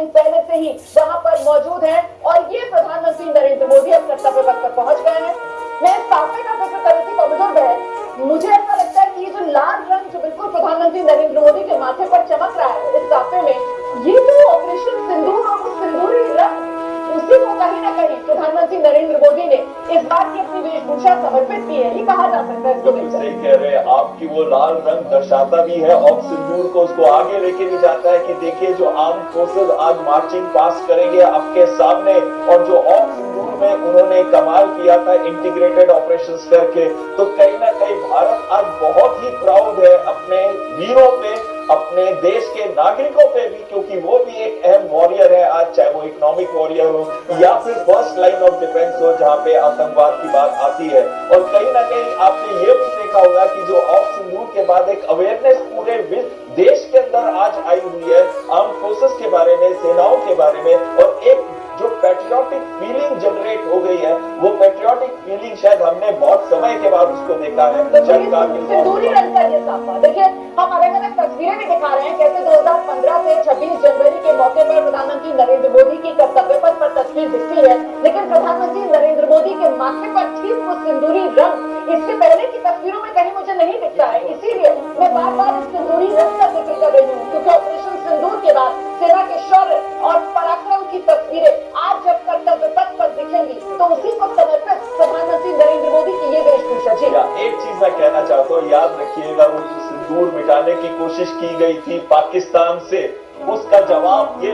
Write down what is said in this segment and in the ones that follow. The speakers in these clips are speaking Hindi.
दिन पहले से ही वहां पर मौजूद है और ये प्रधानमंत्री नरेंद्र मोदी अब कर्तव्य पथ पर पहुंच गए हैं। मैं इस ताफे का जिक्र कर रही थी कमजोर बहन, मुझे ऐसा लगता है कि ये जो लाल रंग जो बिल्कुल प्रधानमंत्री नरेंद्र मोदी के माथे पर चमक रहा है इस ताफे में, ये तो ऑपरेशन सिंदूर और वो सिंदूरी रंग, उसी को कहीं ना कहीं प्रधानमंत्री नरेंद्र मोदी ने इस बात की अपनी वेशभूषा समर्पित की है, ये कहा जा सकता है इसको देखकर। सही कह रहे हैं आपकी, वो लाल रंग दर्शाता भी है और सिंदूर को उसको आगे लेके भी जाता है कि देखिए जो आर्म फोर्सेस आज मार्चिंग पास करेंगे आपके सामने, और जो ऑफ सिंदूर में उन्होंने कमाल किया था इंटीग्रेटेड ऑपरेशंस करके, तो कहीं ना कहीं भारत आज बहुत ही प्राउड है अपने वीरों पे, अपने देश के नागरिकों पे भी, क्योंकि वो भी एक अहम वॉरियर है आज, चाहे वो इकोनॉमिक वॉरियर हो या फिर फर्स्ट लाइन ऑफ डिफेंस हो जहां पे आतंकवाद की बात आती है। और कहीं ना कहीं आपने ये भी देखा होगा कि जो ऑफ सिंदूर के बाद एक अवेयरनेस पूरे देश के अंदर आज आई हुई है आर्म फोर्सेस के बारे में, सेनाओं के बारे में, और एक जो पैट्रियोटिक फीलिंग जनरेट हो गई है, वो पैट्रियोटिक फीलिंग शायद हमने बहुत समय के बाद उसको देखा है। सिंदूरी रंग का ये साफा देखिए, हम अलग अलग तस्वीरें भी दिखा रहे हैं, कैसे 2015 से 26 जनवरी के मौके पर प्रधानमंत्री नरेंद्र मोदी की कर्तव्य पथ पर तस्वीर दिखती है, लेकिन प्रधानमंत्री नरेंद्र मोदी के माथे पर ठीक वो सिंदूरी रंग इससे पहले की तस्वीरों में कहीं मुझे नहीं दिखता है। इसीलिए मैं बार बार इस सिंदूरी रंग का जिक्र कर रही हूँ, क्योंकि ऑपरेशन सिंदूर के बाद सेना के शौर्य और पराक्रम की तस्वीरें आज जब कर्तव्य पथ पर दिखेंगी तो उसी को समर्पित प्रधानमंत्री नरेंद्र मोदी की ये वेशभूषा। जी एक चीज मैं कहना चाहता हूँ, याद रखिएगा वो जो सिंदूर मिटाने की कोशिश की गई थी पाकिस्तान से, उसका जवाब ये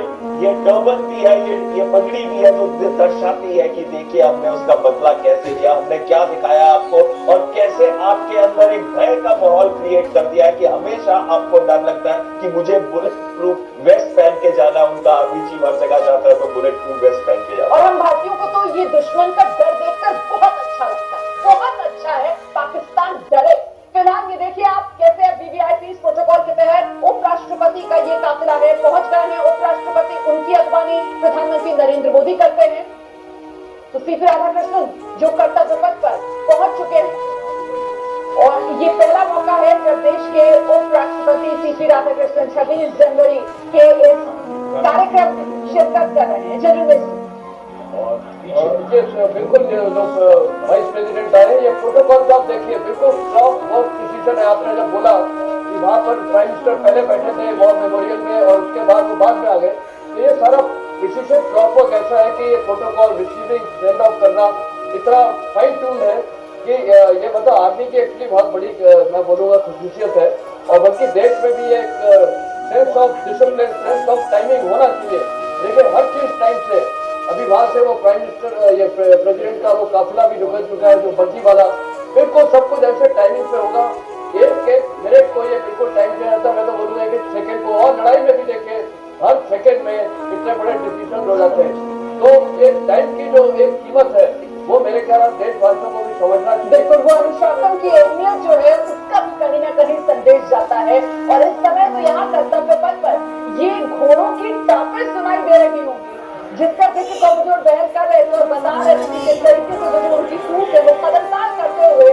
टर्बन भी है, ये पगड़ी भी है, जो दर्शाती है कि देखिए हमने उसका बदला कैसे लिया, हमने क्या दिखाया आपको, और कैसे आपके अंदर एक भय का माहौल क्रिएट कर दिया है कि हमेशा आपको डर लगता है कि मुझे बुलेट प्रूफ वेस्ट पहन के जाना, उनका आर्मी चीफ हर जगह जाता है तो बुलेट प्रूफ वेस्ट पहन के जाता है। और हम भारतीयों को तो ये दुश्मन का डर देखकर बहुत अच्छा लगता है, बहुत अच्छा है पाकिस्तान डरे। फिलहाल ये देखिए आप कैसे वीवीआईपी प्रोटोकॉल के तहत उपराष्ट्रपति का ये काफिला है, पहुंच गए हैं उपराष्ट्रपति, उनकी अगवानी प्रधानमंत्री नरेंद्र मोदी करते हैं, तो सीपी राधाकृष्णन जो कर्तव्य पथ पर पहुंच चुके हैं, और ये पहला मौका है जब देश के उपराष्ट्रपति सीपी राधाकृष्णन 26 जनवरी के इस कार्यक्रम में शिरकत कर रहे हैं। जनरल बिल्कुल जो वाइस प्रेसिडेंट आए, ये प्रोटोकॉल तो आप देखिए बिल्कुल स्ट्रॉन्ग वर्क डिसीजन है। आपने जब बोला कि वहाँ पर प्राइम मिनिस्टर पहले बैठे थे वॉर मेमोरियल में और उसके बाद वो बाद में आ गए, तो ये सारा डिसीजन क्रॉप वर्क ऐसा है कि ये प्रोटोकॉल रिसीविंग सेंड ऑफ करना इतना फाइन ट्यून है कि ये मतलब आर्मी की एक्चुअली बहुत बड़ी मैं बोलूँगा खसूसियत है, और बल्कि देश में भी एक sense of discipline, sense of timing होना चाहिए, लेकिन हर चीज टाइम से। अभी वहां से वो प्राइम मिनिस्टर ये प्रेसिडेंट का वो काफिला भी निकल चुका है, जो बग्गी वाला, बिल्कुल सब कुछ ऐसे टाइमिंग पे होगा। एक मिनट को ये बिल्कुल टाइम पे रहता, मैं तो बोलूंगा कि सेकंड को, और लड़ाई में भी देखिए हर सेकंड में इतने बड़े डिसीजन हो जाते हैं, तो ये टाइम की जो एक कीमत है वो मेरे ख्याल देशवासियों को भी समझना चाहिए। बिल्कुल, वो अनुशासन की अहमियत जो है उसका भी कहीं ना कहीं संदेश जाता है, और इस समय तो यहाँ कर्तव्य पथ पर ये घोड़ों की टापें सुनाई दे रही होंगी, जिसका जिक्र कमजोर बहन कर रहे थे और बता रहे थे कि किस तरीके से जो उनकी सूट है वो कदमताल करते हुए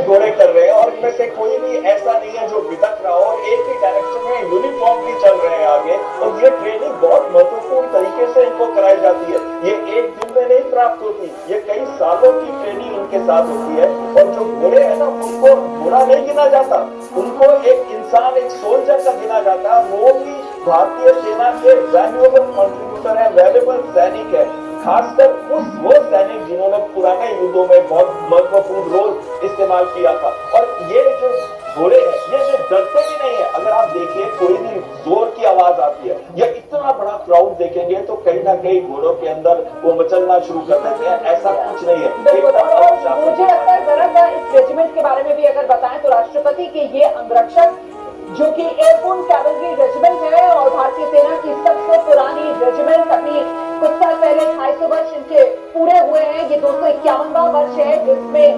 घोड़े कर रहे हैं, और इनमें से कोई भी ऐसा नहीं है जो बिदक रहा हो, एक ही डायरेक्शन में यूनिफॉर्म भी चल रहे हैं आगे, और ये ट्रेनिंग बहुत महत्वपूर्ण तरीके से इनको कराई जाती है। ये एक दिन में नहीं प्राप्त होती, ये कई सालों की ट्रेनिंग इनके साथ होती है, और जो घोड़े है ना उनको घोड़ा नहीं गिना जाता, उनको एक इंसान, एक सोल्जर का गिना जाता है। वो भी भारतीय सेना के वैल्यूएबल कंट्रीब्यूटर है, वैल्यूएबल सैनिक है, खासकर वो सैनिक जिन्होंने पुराने युद्धों में बहुत महत्वपूर्ण रोल इस्तेमाल किया था। और ये जो घोड़े हैं ये जो डरते भी नहीं है, अगर आप देखिए कोई भी जोर की आवाज आती है या इतना बड़ा क्राउड देखेंगे तो कहीं ना कहीं घोड़ों के अंदर वो मचलना शुरू कर देते हैं, ऐसा कुछ नहीं है। मुझे लगता है जरा इस रेजिमेंट के बारे में भी अगर बताएं तो राष्ट्रपति के ये अंगरक्षक जो कि एयरफोर्स कैवलरी रेजिमेंट है और भारतीय सेना की सबसे पुरानी रेजिमेंट, अपनी कुछ साल पहले 250 वर्ष इनके पूरे हुए हैं, ये 251वां वर्ष है जिसमें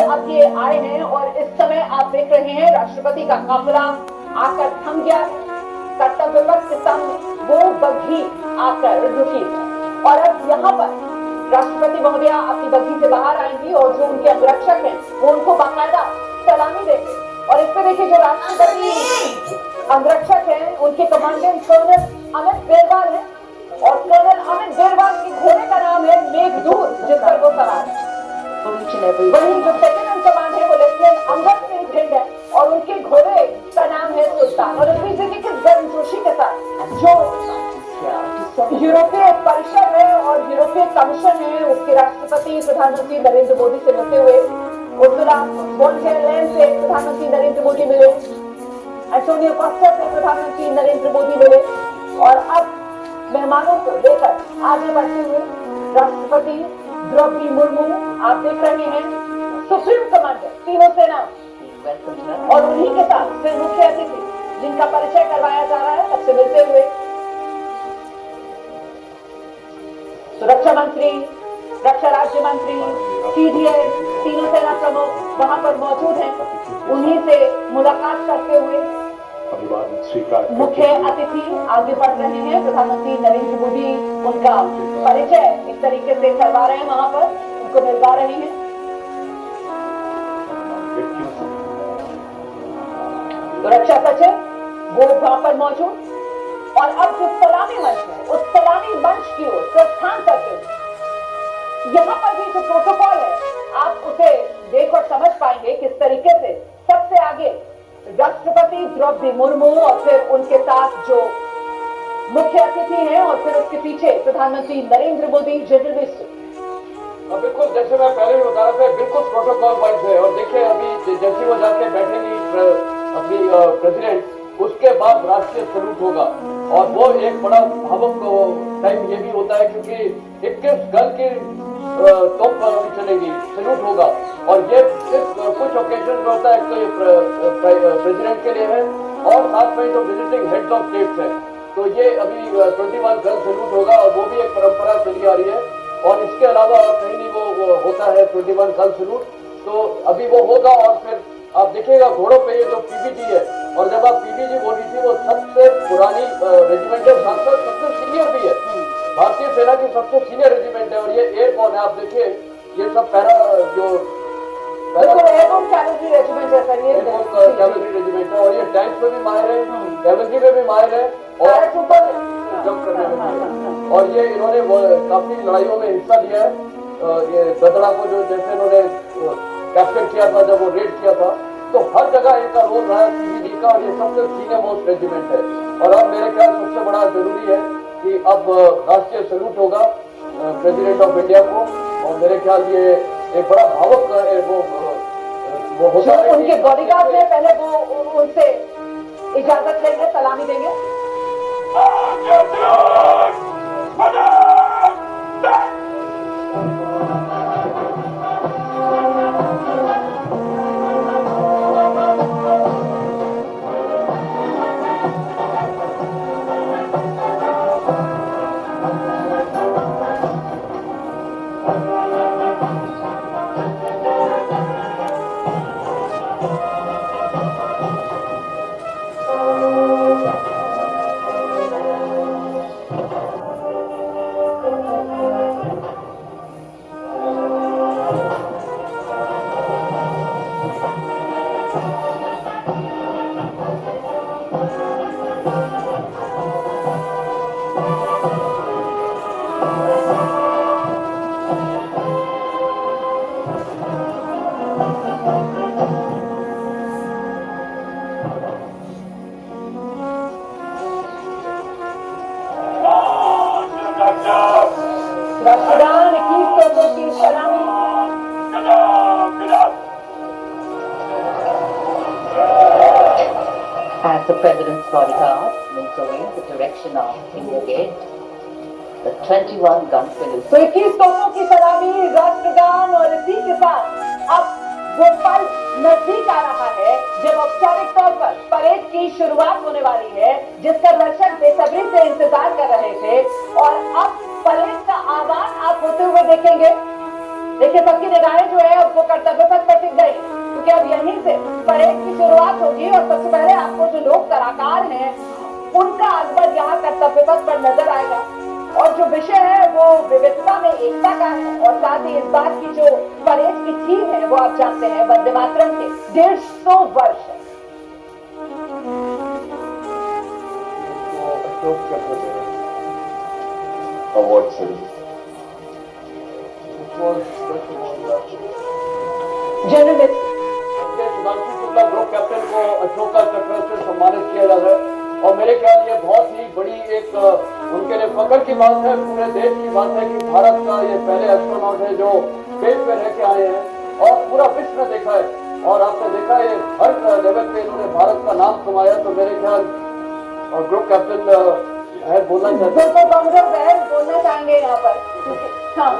अब ये आए हैं, और इस समय आप देख रहे हैं राष्ट्रपति का काफिला आकर थम गया, कर्तव्य पथ के सामने वो बग्घी आकर रुकी, और अब यहाँ पर राष्ट्रपति महोदया अपनी बग्घी से बाहर आएंगी और जो उनके अंगरक्षक हैं वो उनको बाकायदा सलामी देंगे। और इस पे देखिए जो राष्ट्रपति अंगरक्षक हैं, उनके कमांडेंट कर्नल अमित बेरवाल हैं और कर्नल अमित बेरवाल के घोड़े का नाम है मेघदूत, जिस पर वो सवार है। वहीं जो सेकंड इन कमांड है वो लेफ्टिनेंट अंगद सिंह भिंड है और उनके घोड़े का नाम है सुल्तान। और इसी जगह के गर्मजोशी के साथ जो यूरोपीय परिषद है और यूरोपीय कमीशन है, उसके राष्ट्रपति प्रधानमंत्री नरेंद्र मोदी से मिलते हुए उर्सुला वॉन डेर लेyen से प्रधानमंत्री नरेंद्र मोदी मिले, एंटोनियो कोस्टा से प्रधानमंत्री नरेंद्र मोदी मिले और अब मेहमानों को लेकर आगे बढ़ते हुए राष्ट्रपति द्रौपदी मुर्मू आप देख रहे हैं, सुप्रीम कमांडर तीनों सेना और उन्हीं के साथ फिर मुख्य अतिथि जिनका परिचय करवाया जा रहा है सबसे मिलते हुए सुरक्षा मंत्री, रक्षा राज्य मंत्री, सीडीएस, तीनों सेना प्रमुख वहां पर मौजूद हैं। उन्हीं से मुलाकात करते हुए मुख्य अतिथि आगे बढ़ रहे हैं। प्रधानमंत्री नरेंद्र मोदी उनका परिचय एक तरीके से करवा रहे हैं, वहां पर उनको मिलवा रहे हैं। सुरक्षा सचिव वो वहां पर मौजूद और अब जो सलामी मंच है उस सलामी मंच की ओर प्रस्थान करते हुए यहाँ पर भी जो प्रोटोकॉल है आप उसे देख और समझ पाएंगे किस तरीके से सबसे आगे राष्ट्रपति द्रौपदी मुर्मू और फिर उनके साथ जो मुख्य अतिथि हैं और फिर उसके पीछे प्रधानमंत्री नरेंद्र मोदी जर्नलिस्ट। बिल्कुल जैसे मैं पहले भी बता रहा था, बिल्कुल प्रोटोकॉल वाइज है। और देखिए अभी जैसे वो जाके बैठेंगी अपनी प्रेसिडेंट, उसके बाद राष्ट्रीय सैल्यूट होगा और वो एक बड़ा भावुक टाइम ये भी होता है क्योंकि 21 गन की तोप चलेगी, सैल्यूट होगा और ये सिर्फ कुछ ओकेजन में होता है। तो ये प्रेसिडेंट के लिए है और साथ में जो विजिटिंग हेड्स ऑफ स्टेट्स है, तो ये अभी 21 गन सैल्यूट होगा और वो भी एक परंपरा चली आ रही है। और इसके अलावा और कहीं नहीं वो होता है 21 गन सैल्यूट, तो अभी वो होगा। और फिर आप देखिएगा घोड़ों पे ये जो पीबीजी है, और जब आप पीबीजी बोल रही थी वो सबसे पुरानी रेजिमेंट है, सबसे सीनियर भी है, भारतीय सेना की सबसे सीनियर रेजिमेंट है और ये एयरबोर्न है। आप देखिए ये सब पैरा जो एयरबोर्न कैवेलरी रेजिमेंट है सर, ये कैवेलरी रेजिमेंट है और ये टैंक्स में भी माहिर है, कैवेलरी में भी माहिर है और जंप करने में। और ये इन्होंने काफी लड़ाइयों में हिस्सा लिया है। ये गदड़ा को जो जैसे इन्होंने कैप्चर किया था, जब वो रेड किया था, तो हर जगह इनका रोल रहा है पीबीजी का और ये सबसे सीनियर मोस्ट रेजिमेंट है। और अब मेरे ख्याल सबसे बड़ा जरूरी है कि अब राष्ट्रीय सैल्यूट होगा प्रेसिडेंट ऑफ इंडिया को और मेरे ख्याल ये एक बड़ा भावुक वो होता है। उनके बॉडीगार्ड ने पहले वो उनसे इजाजत लेंगे, सलामी देंगे। राष्ट्रगान 21 तोपों की सलामी। As the President's bodyguard moves away in the direction of India Gate, the 21 gun salute. तो 21 तोपों की सलामी, राष्ट्रगान और इसी के साथ अब वो पल नजदीक आ रहा है जब औपचारिक तौर पर परेड की शुरुआत होने वाली है, जिसका दर्शक बेसब्री से इंतजार कर रहे थे। और अब परेड का आगाज आप होते हुए देखेंगे। देखिए सबकी निगाहें जो है अब वो कर्तव्य पथ पर टिक गई, क्योंकि अब यहीं से परेड की शुरुआत होगी और सबसे पहले आपको जो लोग कलाकार हैं उनका अकबर यहाँ कर्तव्य पथ पर नजर आएगा। और जो विषय है वो विविधता में एकता का है और साथ ही इस बात की जो परेड की थीम है वो आप जानते हैं वंदे मातरम के 150 वर्ष है। अशोक चक्र से अवार्ड से। जनरल मित्र सुधांशु शुक्ला ग्रुप कैप्टन को अशोका चक्र से सम्मानित किया जा रहा है और मेरे ख्याल ये बहुत ही बड़ी एक उनके लिए फख्र की बात है, पूरे देश की बात है कि भारत का ये पहले एस्ट्रोनॉट है जो स्पेस पे रह के आए हैं और पूरा विश्व ने देखा है और आपने देखा है हर लेवल पे इन्होंने भारत का नाम कमाया। तो मेरे ख्याल और ग्रुप कैप्टन बोलना चाहते हैं, बोलना चाहेंगे यहाँ पर। हाँ।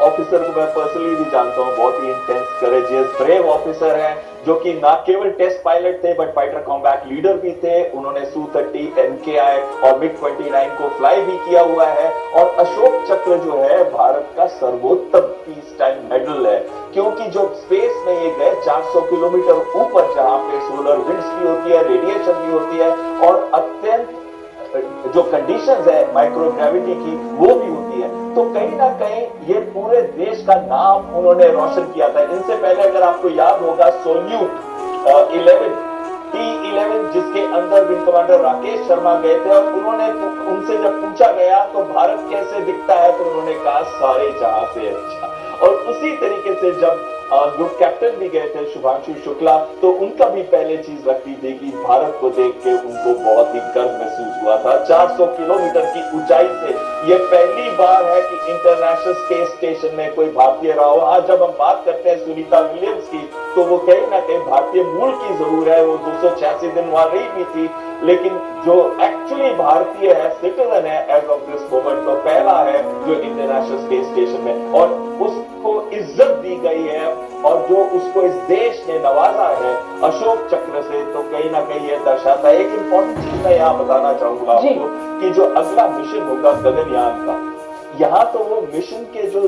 ऑफिसर को मैं पर्सनली भी जानता हूँ, बहुत ही इंटेंस करेजियस ब्रेव ऑफिसर हैं, जो कि ना केवल टेस्ट पायलट थे बट फाइटर कॉम्बैट लीडर भी थे। उन्होंने Su-30 MKI और MiG-29 को फ्लाई भी किया हुआ है और अशोक चक्र जो है भारत का सर्वोत्तम पीस टाइम मेडल है, क्योंकि जो स्पेस में ये गए 400 किलोमीटर ऊपर, जहां पे सोलर विंड्स भी होती है, रेडिएशन भी होती है और अत्यंत जो कंडीशंस है माइक्रोग्रेविटी की वो भी होती है, तो कहीं ना कहीं ये पूरे देश का नाम उन्होंने रोशन किया था। इनसे पहले अगर आपको याद होगा सोल्यूट 11 T-11 जिसके अंदर विंग कमांडर राकेश शर्मा गए थे और उन्होंने उनसे जब पूछा गया तो भारत कैसे दिखता है तो उन्होंने कहा सारे जहां से अच्छा। और उसी तरीके से जब ग्रुप कैप्टन भी गए थे शुभांशु शुक्ला, तो उनका भी पहले चीज लगती थी कि भारत को देख के उनको बहुत ही गर्व महसूस हुआ था। 400 किलोमीटर की ऊंचाई से ये पहली बार है कि इंटरनेशनल स्पेस स्टेशन में कोई भारतीय रहा हो। आज जब हम बात करते हैं सुनीता विलियम्स की, तो वो कहीं ना कहीं भारतीय मूल की जरूर है, वो 286 दिन वहां रही भी थी, लेकिन जो एक्चुअली भारतीय है, सिटीजन है एज ऑफ दिस मोमेंट, तो पहला है जो इंटरनेशनल स्पेस स्टेशन में, और उसको इज्जत दी गई है और जो उसको इस देश ने नवाजा है अशोक चक्र से, तो कहीं ना कहीं यह दर्शाता है। एक इंपॉर्टेंट चीज मैं यहाँ बताना चाहूंगा आपको कि जो अगला मिशन होगा गगनयान का, यहाँ तो वो मिशन के जो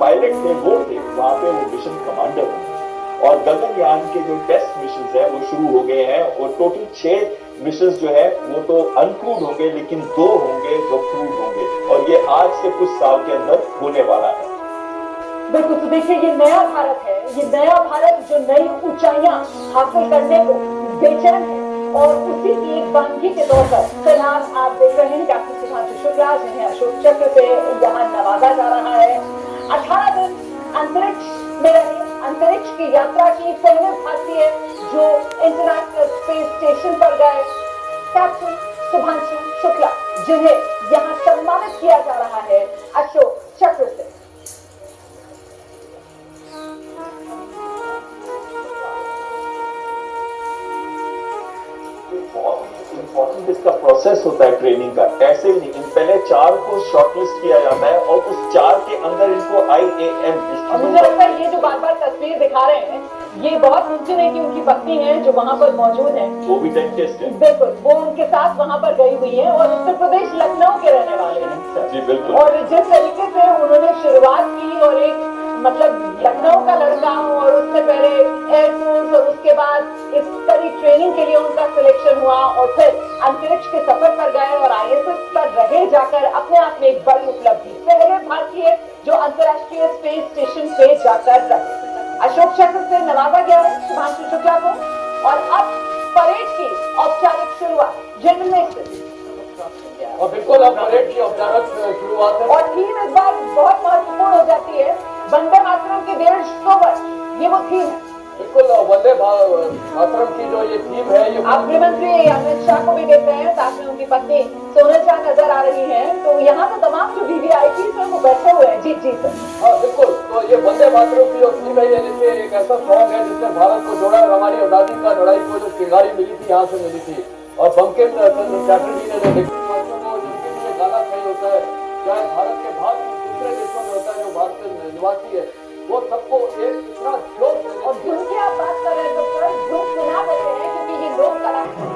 पायलट थे वो थे, वहां पे वो मिशन कमांडर होंगे और गगनयान के जो टेस्ट मिशन है वो शुरू हो गए हैं और टोटल 6 मिशन जो है वो तो अनक्रूड होंगे, लेकिन 2 होंगे जो क्रूड होंगे और ये आज से कुछ साल के अंदर होने वाला है। बिल्कुल। तो देखिए ये नया भारत है, ये नया भारत जो नई ऊंचाइयां हासिल करने को बेचैन है और उसी की एक वानगी के तौर पर फिलहाल आप देख रहे हैं कैप्टन सुधांशु शुक्ला जिन्हें अशोक चक्र से यहाँ नवाजा जा रहा है। 18 दिन अंतरिक्ष में रहे, अंतरिक्ष की यात्रा की पहले भारतीय जो इंटरनेशनल स्पेस स्टेशन पर गए, कैप्टन सुधांशु शुक्ला, जिन्हें यहाँ सम्मानित किया जा रहा है अशोक चक्र से। इम्पोर्टेंट इसका प्रोसेस होता है ट्रेनिंग का, ऐसे ही नहीं, पहले 4 को शॉर्टलिस्ट किया जाता है और उस 4 के अंदर इनको IAM, मुझे लगता है ये जो बार-बार तस्वीर दिखा रहे हैं ये बहुत मुमकिन है कि उनकी पत्नी है जो वहाँ पर मौजूद है, वो भी डेंटिस्ट है। बिल्कुल, वो उनके साथ वहाँ पर गई हुई है और उत्तर प्रदेश लखनऊ के रहने वाले हैं। जी बिल्कुल। और जिस तरीके से उन्होंने शुरुआत की और एक मतलब लखनऊ का लड़का और उससे पहले एयरफोर्स और उसके बाद इस कड़ी ट्रेनिंग के लिए उनका सिलेक्शन हुआ और फिर अंतरिक्ष के सफर पर गए और ISS पर रहे जाकर अपने आप में एक बड़ी उपलब्धि, पहले भारतीय जो अंतर्राष्ट्रीय स्पेस स्टेशन पे जाकर रहे। अशोक चक्र से नवाजा गया है सुधांशु शुक्ला को और अब परेड की औपचारिक शुरुआत जनरल और बिल्कुल अब परेड की औपचारिक शुरुआत है और थीम इस बार बहुत महत्वपूर्ण हो जाती है, वंदे मातरम के 150 वर्ष, ये वो थीम है। बिल्कुल वंदे मातरम की जो ये थीम है ये आप गृहमंत्री अमित शाह को भी देते हैं, साथ में उनकी पत्नी सोनल शाह नजर आ रही हैं, तो यहाँ तो तमाम जो VVIP है वो बैठे हुए हैं। जी जी सर। हाँ बिल्कुल, तो ये वंदे मातरम की जो थीम है ये जिसमें एक ऐसा सॉन्ग है जिसने भारत को जोड़ा है, हमारी आजादी का लड़ाई को जो चिंगारी मिली थी यहाँ से मिली थी और बंकिम चंद्र चटर्जी ने जो लिखी जिनके लिए गाना सही होता है, चाहे भारत के बाहर दूसरे देशों में होता है, जो भारत के निवासी है वो सबको एक इतना जोश और धुन की आप बात कर रहे हैं तो सर धुन सुना देते हैं क्योंकि ये लोग कलाकार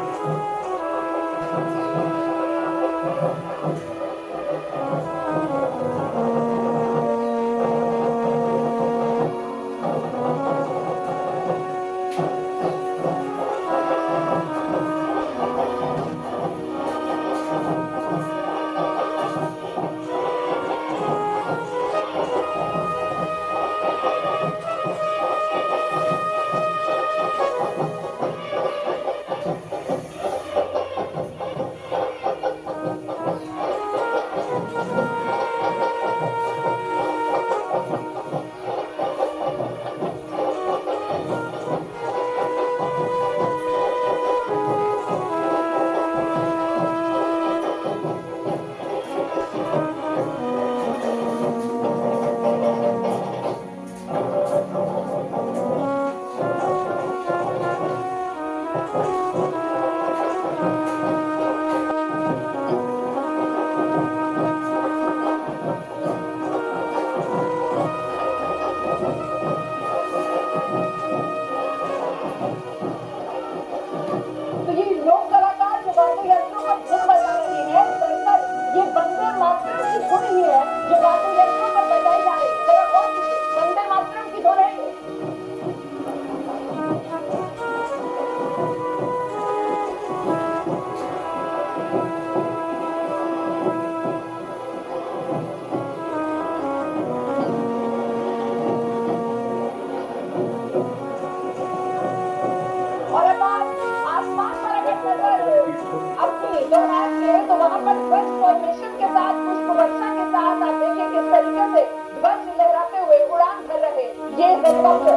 ध्वज फॉर्मेशन के साथ, पुष्प वर्षा के साथ आप देखिए किस तरीके से ध्वज लहराते हुए उड़ान भर रहे ये हेलीकॉप्टर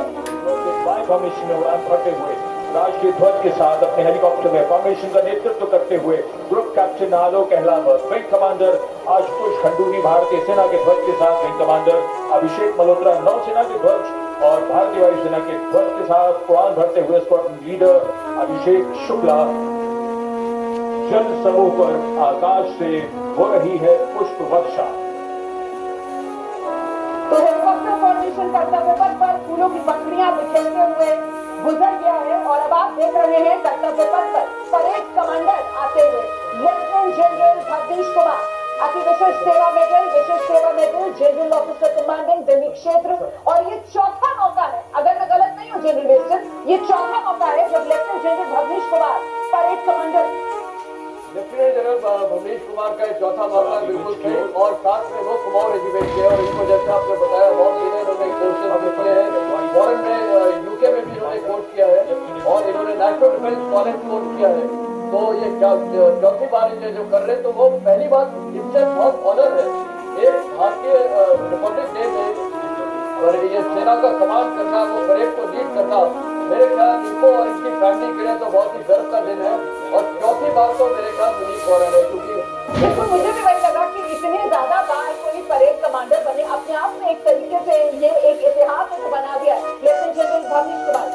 फॉर्मेशन में उड़ान भरते हुए राष्ट्रीय ध्वज के साथ अपने हेलीकॉप्टर में फॉर्मेशन का नेतृत्व करते हुए ग्रुप कैप्टन आलोक अहलावत, विंग कमांडर आशुतोष खंडूरी भारतीय सेना के ध्वज के साथ, विंग कमांडर अभिषेक मल्होत्रा नौसेना के ध्वज और भारतीय वायुसेना के ध्वज के साथ उड़ान भरते हुए स्क्वाड्रन लीडर अभिषेक शुक्ला जल समूह पर आकाश से हो रही है पुष्प वर्षा। तो हेलीकॉप्टर फॉर्मेशन कर्तव्य पथ पर फूलों की पंखुड़ियां बिखेरते हुए गुजर गया है और अब आप देख रहे हैं कर्तव्य पथ पर परेड कमांडर आते हुए लेफ्टिनेंट जनरल भवनीश कुमार, अति विशिष्ट सेवा medal, general officer commanding Delhi क्षेत्र। और ये चौथा मौका है, अगर मैं गलत नहीं हूँ जनरल बेस्टन, ये चौथा मौका है जब lieutenant general Bhavnish Kumar parade commander. Lieutenant general Bhavnish Kumar का चौथा मौका बिल्कुल सही, और साथ में वो कुमाऊं रेजिमेंट के, और इनको जैसे आपने बताया बहुत दिनों इन्होंने कोर्सेज किए हैं, फॉरेन में यूके में भी इन्होंने कोर्स किया है और इन्होंने नेशनल डिफेंस कॉलेज कोर्स किया है। तो ये चौथी बार ये जो कर रहे हैं, तो वो पहली बार इनसे बहुत ऑनर है एक भारतीय रिपब्लिक डे में और ये सेना का कमांड करना, वो परेड को लीड करना, मेरे ख्याल इनको और इनकी फैमिली के लिए तो बहुत ही गर्व का दिन है। और चौथी बार तो मेरे ख्याल यूनिक हो रहा है, क्योंकि बिल्कुल मुझे भी वही लगा कि इतने ज्यादा बार कोई परेड कमांडर बने, अपने आप में एक तरीके से ये एक इतिहास एक बना दिया लेफ्टिनेंट जनरल भवनीश कुमार।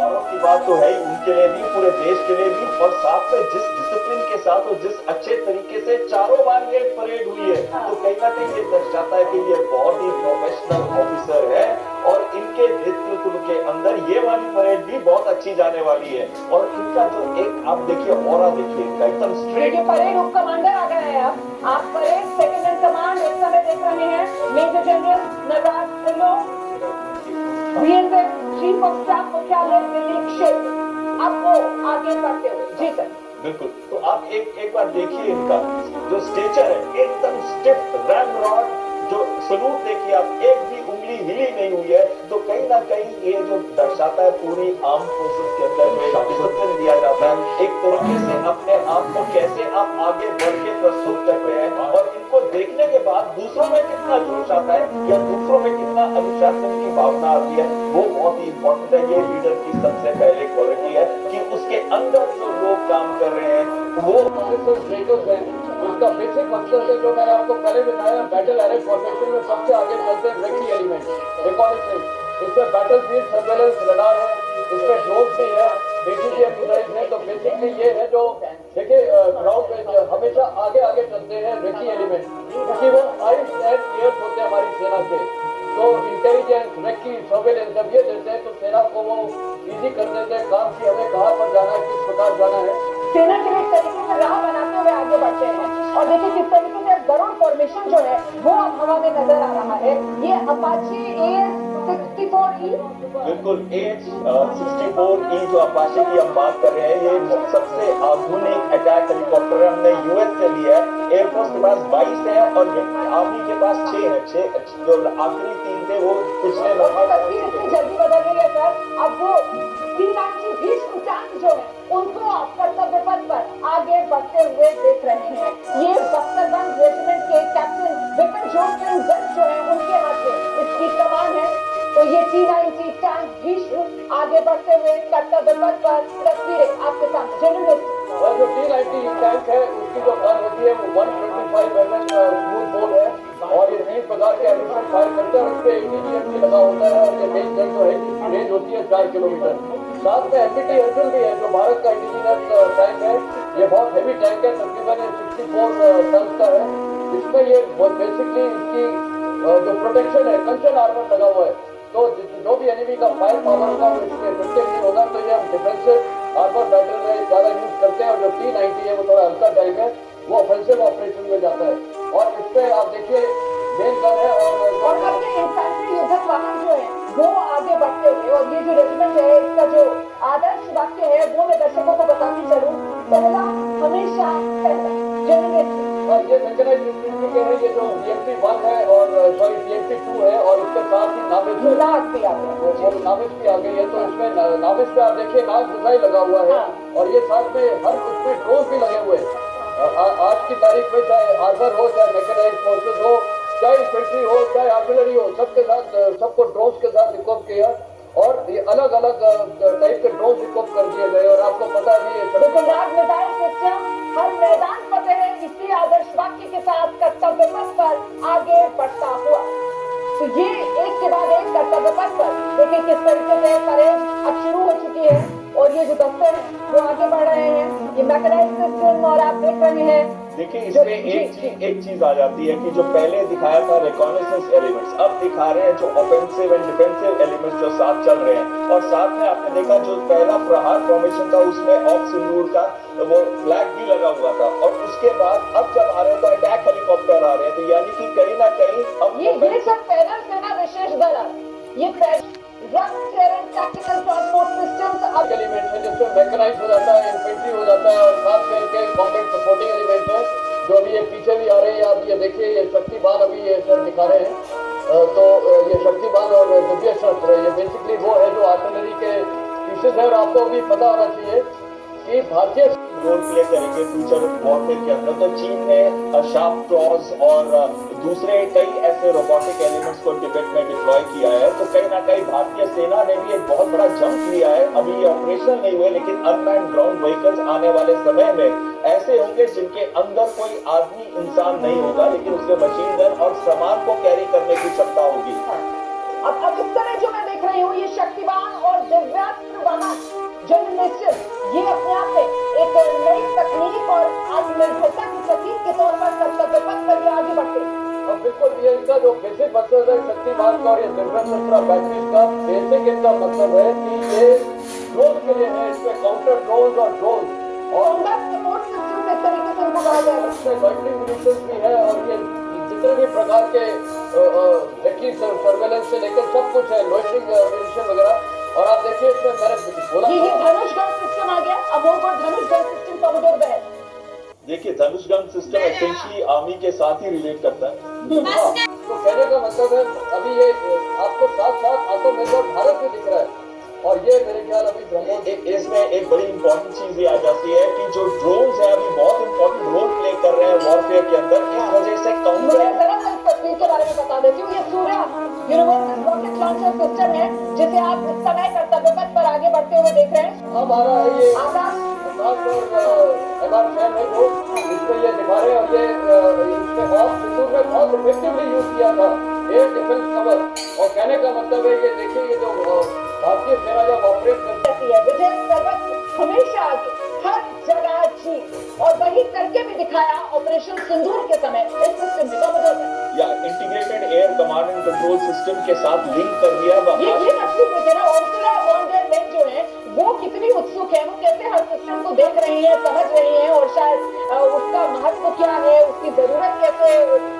गौरव की बात तो है ही उनके लिए भी, पूरे देश के लिए भी, और साथ में जिस डिसिप्लिन के साथ और जिस अच्छे तरीके से चारों बार ये परेड हुई है, तो कहीं ना कहीं ये दर्शाता है कि ये बहुत ही प्रोफेशनल ऑफिसर है और इनके नेतृत्व के अंदर ये वाली परेड भी बहुत अच्छी जाने वाली है। और इनका जो एक आप देखिए ऑरा देखिए इनका एकदम स्ट्रेट। ये परेड उप कमांडर आ गए हैं, आप परेड सेकंड इन कमांड इस समय देख रहे हैं major general Nataraj Dhillon, chief of staff मुख्यालय दिल्ली क्षेत्र। अब वो आगे बढ़ते हुए जी सर बिल्कुल, तो आप एक बार देखिए इनका जो स्टेचर है एकदम स्टिफ रैम रॉड, जो सलूट देखिए आप, एक भी उंगली हिली नहीं हुई है। तो कहीं ना कहीं ये जो दर्शाता है पूरी आर्म फोर्सेस के अंदर में डिसिप्लिन दिया जाता है, एक तरीके से अपने आप को कैसे आप आगे बढ़ के प्रस्तुत कर रहे हैं और इनको देखने के बाद दूसरों में कितना जोश आता है या दूसरों में कितना अनुशासन की भावना आती है, वो बहुत ही इंपॉर्टेंट है। ये लीडर की सबसे पहले क्वालिटी है कि उसके अंदर जो लोग काम कर रहे हैं वो उसका बेसिक मकसद है जो मैंने आपको पहले बताया, बैटल एरे फॉर्मेशन में सबसे आगे चलते हैं रेकी एलिमेंट, रिकॉग्निशन। इसमें बैटल फील्ड सर्वेलेंस रडार है, इसमें ड्रोन भी है, ATGM मिसाइल है। तो बेसिकली ये है जो देखिए ग्राउंड पे हमेशा आगे आगे चलते हैं रेकी एलिमेंट, क्योंकि वो आइस एंड एयर्स होते हैं हमारी सेना के। तो इंटेलिजेंस, रेकी, सर्वेलेंस जब ये देते हैं तो सेना को वो इजी कर देते हैं काम की हमें कहाँ पर जाना है, किस प्रकार जाना है। सेना के लिए एक तरीके से राह बनाते हुए आगे बढ़ते हैं और देखिए किस तरीके से गरुड़ फॉर्मेशन जो है वो अब हवा में नजर आ रहा है। ये अपाचे AS-64E बिल्कुल AH-64E जो अपाचे की हम बात कर रहे हैं, ये सबसे आधुनिक अटैक हेलीकॉप्टर हमने यूएस से लिया है। एयरफोर्स के पास 22 है और आर्मी के पास 6 है। 6 जो आखिरी 3 थे वो पिछले तस्वीर इतनी जल्दी बदल गई है सर। अब वो T-90 भीष्म टैंक जो है उनको आप कर्तव्य पथ पर आगे बढ़ते हुए देख रहे हैं। ये बख्तरबंद रेजिमेंट के कैप्टन विपिन जोशी जो है उनके हाथ में इसकी कमान है। तो ये T-90 टैंक भीष्म आगे बढ़ते हुए कर्तव्य पथ पर तस्वीरें आपके सामने। जनरल और जो T-90 टैंक है उसकी जो गन होती है वो 125 mm स्मूथ बोल है और ये 3 प्रकार के एमिशन फायर करते हैं और इसके ATGM भी लगा होता है और ये मेन गन जो है इसकी रेंज होती है 4 किलोमीटर। साथ में MPT अर्जुन भी है जो भारत का इंडिजिनस टैंक है। ये बहुत हैवी टैंक है, तकरीबन 64 टन का है। इसमें ये बेसिकली इसकी जो प्रोटेक्शन है कंचन आर्मर लगा हुआ है, तो जो भी एनिमी का फायर पावर होगा वो इसमें इफेक्टिव नहीं होगा। तो ये हम डिफेंसिव आर्मर बैटल में ज्यादा यूज करते हैं और जो T-90 है वो थोड़ा हल्का टैंक है, वो ऑफेंसिव ऑपरेशन में जाता है। और इस पे आप देखिए मेन गन है और इन्फैंट्री युद्धक वाहन जो है वो आगे बढ़ते हुए, और ये जो रेजिमेंट है इसका जो आदर्श वाक्य है वो मैं दर्शकों को बताती चलूं, पहला हमेशा पहला। और ये मैकेनाइज्ड इन्फेंट्री के हैं, ये जो BMP-1 है और सॉरी BMP-2 है और इसके साथ ही नाविक भी आ गई है। तो इसमें नाविक पे आप देखिए नाग मिसाइल लगा हुआ है और ये साथ में हर उसमें ड्रोन भी लगे हुए हैं। आज की तारीख में चाहे आर्मर हो, चाहे मैकेनाइज्ड फोर्सेस हो, चाहे इन्फेंट्री हो, चाहे आर्टिलरी हो, सबके साथ सबको ड्रोन्स के साथ इक्विप किया और ये अलग अलग टाइप के ड्रोन्स इक्विप कर दिए गए। और आपको पता भी है गुजरात मिसाइल सिस्टम हर मैदान फतेह इसी आदर्श वाक्य के साथ कर्तव्य पथ पर आगे बढ़ता हुआ। तो ये एक के बाद एक कर्तव्य पथ पर देखिए किस तरीके से परेड अब शुरू हो चुकी है और ये जो दस्ते हैं वो आगे बढ़ रहे हैं, ये मैकेनाइज्ड सिस्टम और आप देख रहे हैं। देखिए इसमें एक चीज आ जाती है कि जो पहले दिखाया था रिकॉनेसेंस एलिमेंट्स, अब दिखा रहे हैं जो ऑफेंसिव एंड डिफेंसिव एलिमेंट्स जो साथ चल रहे हैं। और साथ में आपने देखा जो पहला प्रहार फॉर्मेशन था उसमें ऑफ सिंदूर का वो फ्लैग भी लगा हुआ था और उसके बाद अब जब आ रहे हैं तो अटैक हेलीकॉप्टर आ रहे हैं। तो यानी कि कहीं ना कहीं अब ये सब पैदल सेना विशेष दल है, ये टैक्टिकल ट्रांसपोर्ट सिस्टम्स अब एलिमेंट्स है जिसमें मैकेनाइज हो जाता है, इन्फेंट्री हो जाता है और खास करके कॉम्बैट सपोर्टिंग एलिमेंट्स है जो अभी ये पीछे भी आ रहे हैं। आप ये देखिए ये शक्तिबान अभी ये सर दिखा रहे हैं। तो ये शक्तिबान और दिव्य शस्त्र ये बेसिकली वो है जो आर्टिलरी के पीसेस है। और आपको भी पता होना चाहिए कि भारतीय रोल प्ले करेंगे फ्यूचर वॉरफेयर के अंदर। तो चीन ने शार्प क्रॉस और दूसरे कई ऐसे रोबोटिक एलिमेंट्स को टिबेट में डिप्लॉय किया है। तो कहीं ना कहीं भारतीय सेना ने भी एक बहुत बड़ा जंप लिया है। अभी ये ऑपरेशन नहीं हुए लेकिन अनमैन्ड ग्राउंड व्हीकल्स आने वाले समय में ऐसे होंगे जिनके अंदर कोई आदमी इंसान नहीं होगा लेकिन उसमें मशीन गन और सामान को कैरी करने की क्षमता होगी। अब इस तरह जो मैं देख रही हूँ ये शक्तिवान और दिव्यास्त्र वाहन जनरेशन ये अपने आप में एक नई तकनीक और आत्मनिर्भरता की प्रतीक के तौर पर कर्तव्य पथ पर ये आगे बढ़ते हैं। अब बिल्कुल ये इनका जो बेसिक मकसद है शक्तिमान का और ये दिव्य शस्त्र बैटरीज का बेसिक इनका मतलब है कि ये ड्रोन के लिए है। इसमें काउंटर ड्रोन और ड्रोन और सपोर्ट सिस्टम इस तरीके से उनको कहा जाएगा। इसमें लॉइटरिंग म्यूनिशंस भी है और ये जितने भी प्रकार के देखिए सर्वेलेंस से लेकर सब कुछ है, लॉइटरिंग म्यूनिशन वगैरह। और आप देखिए इसमें मैंने बोला ये धनुष गन सिस्टम आ गया, अमोघ और धनुष गन सिस्टम कमजोर है। देखिए धनुष गन सिस्टम एसेंशियली आर्मी के साथ ही रिलेट करता है। तो कहने का मतलब है अभी ये आपको साथ साथ आत्मनिर्भर भारत में दिख रहा है और ये मेरे ख्याल अभी ब्रह्मोस इसमें एक बड़ी इंपॉर्टेंट चीज ये आ जाती है कि जो ड्रोन्स है अभी बहुत इंपॉर्टेंट रोल प्ले कर रहे हैं वॉरफेयर के अंदर। इस वजह से काउंटर इस तस्वीर के बारे में बता देती हूँ। ये Surya universal rocket launcher system है जिसे आप इस समय कर्तव्य पथ पर आगे बढ़ते हुए देख रहे हैं। अब आ रहा है ये आकाश और एमआर फैन है जो इसमें ये दिखा रहे हैं और ये इसमें ऑफ सिंदूर में बहुत इफेक्टिवली यूज किया था एयर डिफेंस कवर। और कहने का मतलब है ये देखिए ये जो भारतीय सेना जब ऑपरेट करती है विजय सर्वत हमेशा आगे हर जगह जीत और वही करके भी दिखाया ऑपरेशन सिंदूर के समय इस सिस्टम में कमजोर है या integrated air command and control system के साथ लिंक कर दिया। ये मजबूत है ना। ऑर्सुला वॉन डेर लेन जो है वो कितनी उत्सुक है, वो कैसे हर सिस्टम को देख रही है, समझ रही है और शायद उसका महत्व क्या है, उसकी जरूरत कैसे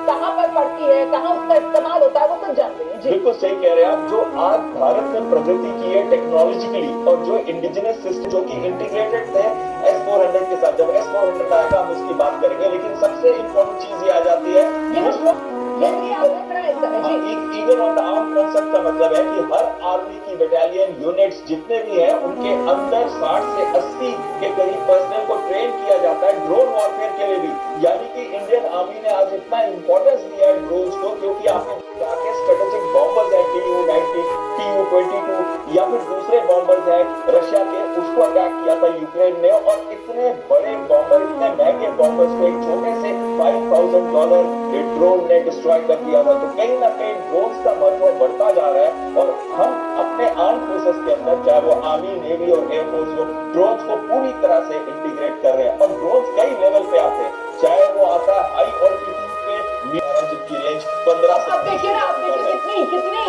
कहाँ पर पड़ती है, कहाँ उसका इस्तेमाल होता है, वो सब जान रही है। बिल्कुल सही कह रहे हैं आप। जो आज भारत ने प्रगति की है टेक्नोलॉजिकली और जो इंडिजिनस सिस्टम जो कि इंटीग्रेटेड थे S-400 के साथ, जब S-400 आएगा हम उसकी बात करेंगे। लेकिन सबसे इम्पोर्टेंट चीज ये आ जाती है eagle on the arm concept का मतलब है कि हर आर्मी की बटालियन यूनिट्स जितने भी हैं उनके अंदर 60 से 80 के करीब पर्सनल को ट्रेन किया जाता है ड्रोन वॉरफेयर के लिए भी। यानी कि इंडियन आर्मी ने आज इतना इंपॉर्टेंस दिया है ड्रोन्स को क्योंकि आपने जाके स्ट्रेटेजिक बॉम्बर्स है TU-90, TU-22 या फिर दूसरे बॉम्बर्स है रशिया के, उसको अटैक किया था यूक्रेन ने। और इतने बड़े बॉम्बर, इतने महंगे बॉम्बर्स को एक छोटे से $5,000 ड्रोन ने डिस्ट्रॉय कर दिया था। तो कहीं ना कहीं ड्रोन्स का महत्व बढ़ता जा रहा है और हम अपने आर्म फोर्सेस के अंदर चाहे वो आर्मी, नेवी और एयरफोर्स हो, ड्रोन्स को पूरी तरह से इंटीग्रेट कर रहे हैं। और ड्रोन्स कई लेवल पे आते हैं, चाहे वो आता है हाई ऑल्टीट्यूड पे जिनकी रेंज 15 से अब देखिए ना, आप देखिए कितनी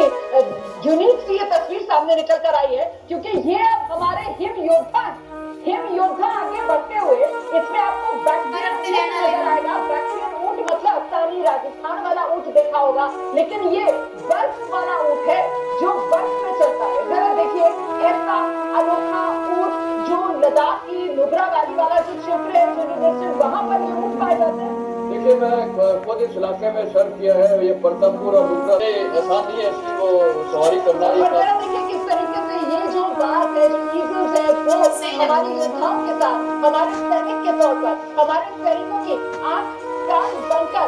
यूनिक सी ये तस्वीर सामने निकल कर आई है क्योंकि ये अब हमारे हिम योद्धा आगे बढ़ते हुए इसमें आपको बैक्टीरियन ऊंट नजर आएगा। बैक्टीरियन ऊंट मतलब स्थानीय राजस्थान वाला ऊंट देखा होगा, लेकिन ये बर्फ वाला ऊंट है जो बर्फ में चलता है। जरा देखिए ऐसा अनोखा ऊंट जो लद्दाख की नुब्रा वैली वाला जो क्षेत्र है जो वहां पर ये ऊंट पाए जाते हैं। देखिए मैं खुद इस इलाके में सर्व किया है। ये प्रतापपुर और नुब्रा आसान नहीं है इसकी वो सवारी करना। देखिए किस तरीके से ये जो बात पास है, जो ईगल्स है, वो हमारे योद्धाओं के साथ, हमारे सैनिक के तौर पर, हमारे सैनिकों की आंख कान बनकर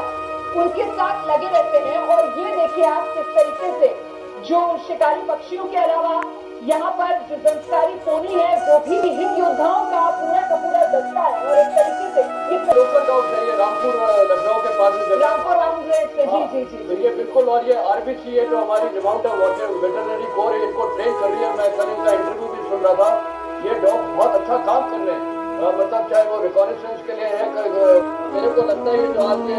उनके साथ लगे रहते हैं। और ये देखिए आप किस तरीके से जो शिकारी पक्षियों के अलावा यहाँ पर जो संस्कारी पोनी है वो भी हिंद योद्धाओं का पूरा दस्ता है। और एक तरीके से ये लोकल गाँव से ये रामपुर लखनऊ के पास में रामपुर रामगढ़ से जी तो ये बिल्कुल। और ये आरबीसी है जो हमारी रिमाउंट वेटरनरी कोर है, इनको ट्रेन कर रही है। मैं कल इनका इंटरव्यू भी सुन रहा था। ये डॉग बहुत अच्छा काम कर रहे हैं, मतलब चाहे वो रिकॉनेसेंस के लिए है। मेरे को लगता है जो आज के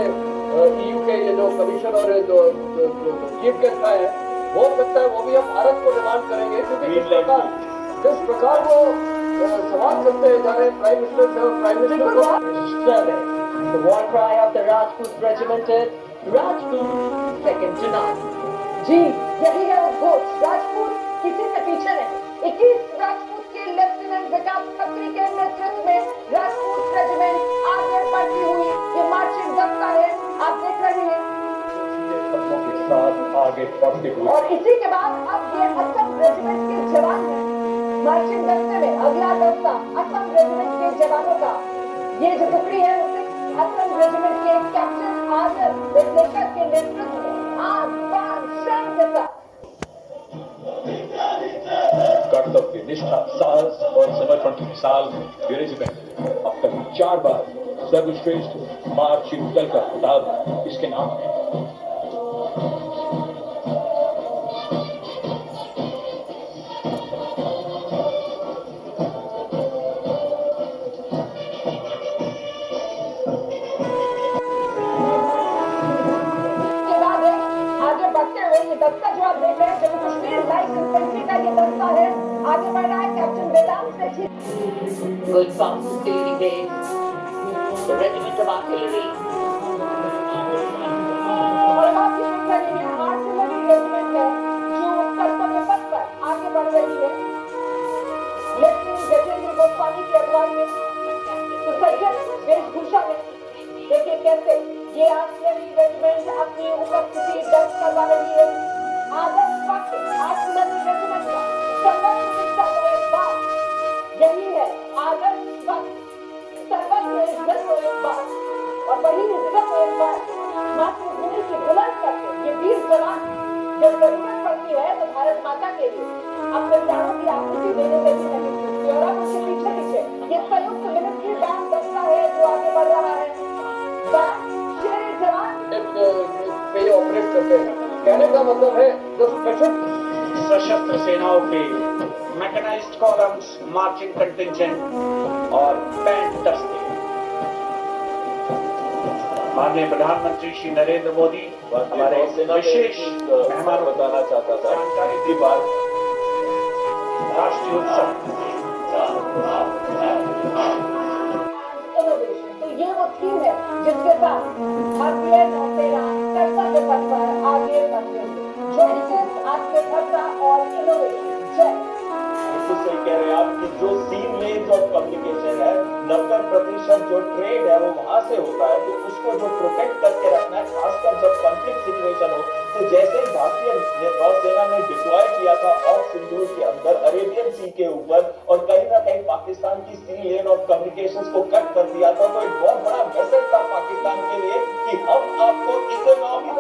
EU के ये जो कमीशन और जो चीफ गेस्ट आए हैं, हो सकता है वो भी हम भारत को डिमांड करेंगे, क्योंकि जिस प्रकार वो सवाल करते जा रहे हैं प्राइम मिनिस्टर से और प्राइम मिनिस्टर को। The war cry of the Rajput regiment is Rajput second to none. जी यही है उद्घोष, राजपूत किसी से पीछे नहीं। 21 राजपूत के लेफ्टिनेंट विकास खत्री के नेतृत्व में राजपूत रेजिमेंट आगे बढ़ती हुई ये मार्चिंग दस्ता है, आप देख रहे हैं। आगे बढ़ते हुए और इसी के बाद अब ये असम रेजिमेंट के जवान हैं मार्चिंग दस्ते में। अगला दस्ता असम रेजिमेंट के जवानों का, ये जो टुकड़ी है उसे असम रेजिमेंट के कैप्टन आदर बेटलेकर के नेतृत्व में आज बार शान के साथ कर्तव्य निष्ठा साहस और समर्पण की मिसाल ये रेजिमेंट अब तक 4 बार सर्वश्रेष्ठ मार्चिंग दल का खिताब इसके नाम है। दस्ता जो आप देख रहे हैं जम्मू कश्मीर लाइट इन्फेंट्री का ये दस्ता है, आगे बढ़ रहा है कैप्टन वेदांत से। Good fast leading days. The regiment of artillery. और अब आप ये देख रहे हैं आर्टिलरी रेजिमेंट है जो कर्तव्य पथ पर आगे बढ़ रही है। लेफ्टिनेंट गजेंद्र गोस्वामी की अगुवाई में सुसज्जित वेशभूषा में देखिए कैसे ये आर्टिलरी रेजिमेंट अपनी उपस्थिति दर्ज करवा रही है। आदर्श वक्त आर्टिलरी रेजिमेंट का सर्वस्व सर्वोत्पाद यही है। आदर्श वक्त सर्वस्व सर्वोत्पाद और वही सर्वोत्पाद मातृभूमि की बुलंद करके ये वीर जवान जब जरूरत पड़ती है तो भारत माता के लिए अपने प्राणों की आहुति देने से भी नहीं चूकती। और अब उसके पीछे पीछे ये संयुक्त मिलिट्री बैंड दस्ता है जो आगे बढ़ रहा है। पे ऑपरेट करते हैं। कहने का मतलब है जो स्पेशल सशस्त्र सेनाओं के मैकेनाइज्ड कॉलम्स, मार्चिंग कंटिंजेंट और बैंड दस्ते। माननीय प्रधानमंत्री श्री नरेंद्र मोदी हमारे विशेष मेहमान बताना चाहता था जानकारी की बात राष्ट्रीय उत्सव। तो ये वो थीम है जिसके साथ भारतीय नौसेना कर्तव्य पथ पर आगे बढ़ते हैं। जॉइंट आत्मकथा और इनोवेशन जय। बिल्कुल सही कह रहे हैं आप कि जो सीन लेन ऑफ कम्युनिकेशन है 90% जो ट्रेड है वो वहां से होता है, तो उसको जो प्रोटेक्ट करके रखना है, खासकर जब कॉन्फ्लिक्ट सिचुएशन हो। तो जैसे ही भारतीय नौसेना ने डिप्लॉय किया था ऑफ सिंदूर के अंदर अरेबियन सी के ऊपर और कहीं ना कहीं पाकिस्तान की सी लेन ऑफ कम्युनिकेशंस को कट कर दिया था, तो एक बहुत बड़ा मैसेज था पाकिस्तान के लिए कि हम आपको इकोनॉमिक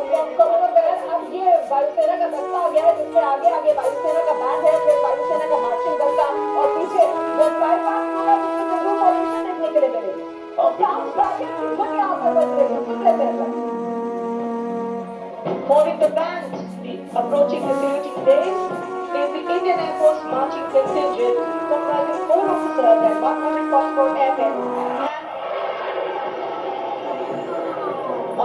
अब ये वायुसेना का दस्ता आ गया है जिसमें आगे आगे वायुसेना का बैंड है, फिर वायुसेना का मार्चिंग दस्ता और पीछे वो फ्लाई पास होगा जिसमें सिंदूर फॉर्मेशन देखने के लिए मिलेगी। Following the band, the approaching the saluting days, is the Indian Air Force marching contingent comprising 4 officers and 100 Cosco airmen.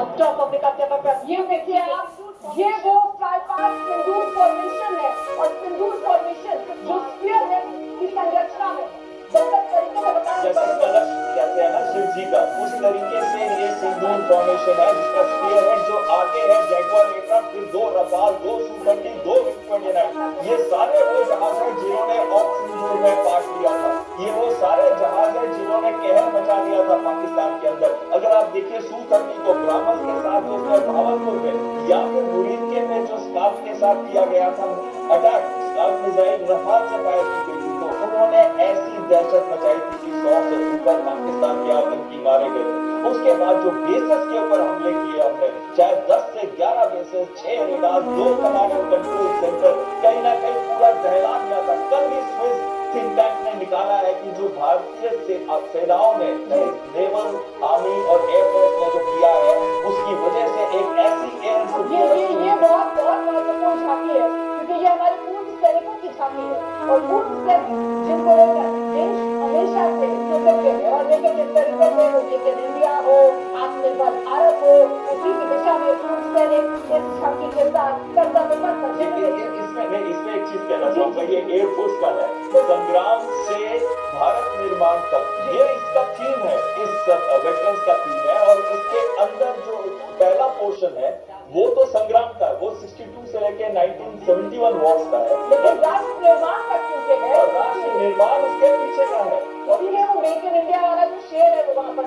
On top of the Katyava ये देखिए आप, ये वो फ्लाई पास सिंदूर फॉर्मेशन है और सिंदूर फॉर्मेशन जो स्फीयर है की संरचना में बेहतर तरीके से बताया जैसे कलश कहते हैं ना शिव जी का, उस तरीके से ये सिंदूर फॉर्मेशन है जिसका स्पीयर है जो आगे है जैगुआर एयरक्राफ्ट, फिर 2 रफाल, 2 सुपर डी, 2 विंग। ये सारे वो जहाज हैं जिन्होंने ऑफ सिंदूर में पार्ट लिया था। ये वो सारे जहाज हैं जिन्होंने कहर मचा दिया था पाकिस्तान के अंदर। अगर आप देखिए सू-30 को ब्राह्मण के साथ जो उसने भावलपुर में या फिर मुरीद के में जो स्काफ के साथ किया गया था अटैक, स्काफ मिसाइल रफाल से फायर की गई थी, तो उन्होंने ऐसी दहशत मचाई थी कि 100 से ऊपर पाकिस्तान के आतंकी मारे गए। उसके बाद जो बेसेस के ऊपर हमले किए हमने, चाहे 10 से 11 bases, 6 radar, 2 command and control centre, कहीं ना कहीं पूरा दहला दिया था। कल भी स्विस थिंक टैंक ने निकाला है कि जो भारतीय सेनाओं ने, नेवल, आर्मी और एयरफोर्स ने जो किया है, उसकी वजह से एक ऐसी ये बहुत महत्वपूर्ण झांकी है, क्योंकि ये हमारे पूर्व सैनिकों की झांकी है। और पूर्व सैनिक जिनको लेकर देश हमेशा से कृतज्ञ है, और लेकिन जिस तरीके से वो मेक इन इंडिया हो, आत्मनिर्भर भारत हो, उसी की दिशा में पूर्व सैनिक इस झांकी के साथ कर्तव्य पर इसमें एक चीज कहना चाहूंगा, ये एयरफोर्स का है, संग्राम से भारत निर्माण तक, ये इसका थीम है, इस वेटरन्स का थीम है। और इसके अंदर जो पहला पोर्शन है वो तो संग्राम का है, वो 62 से लेकर 1971 वॉर्स का है, लेकिन राष्ट्र निर्माण का क्योंकि है, और राष्ट्र निर्माण उसके पीछे का है। इसीलिए वो मेक इन इंडिया वाला जो शेर है वो वहां पर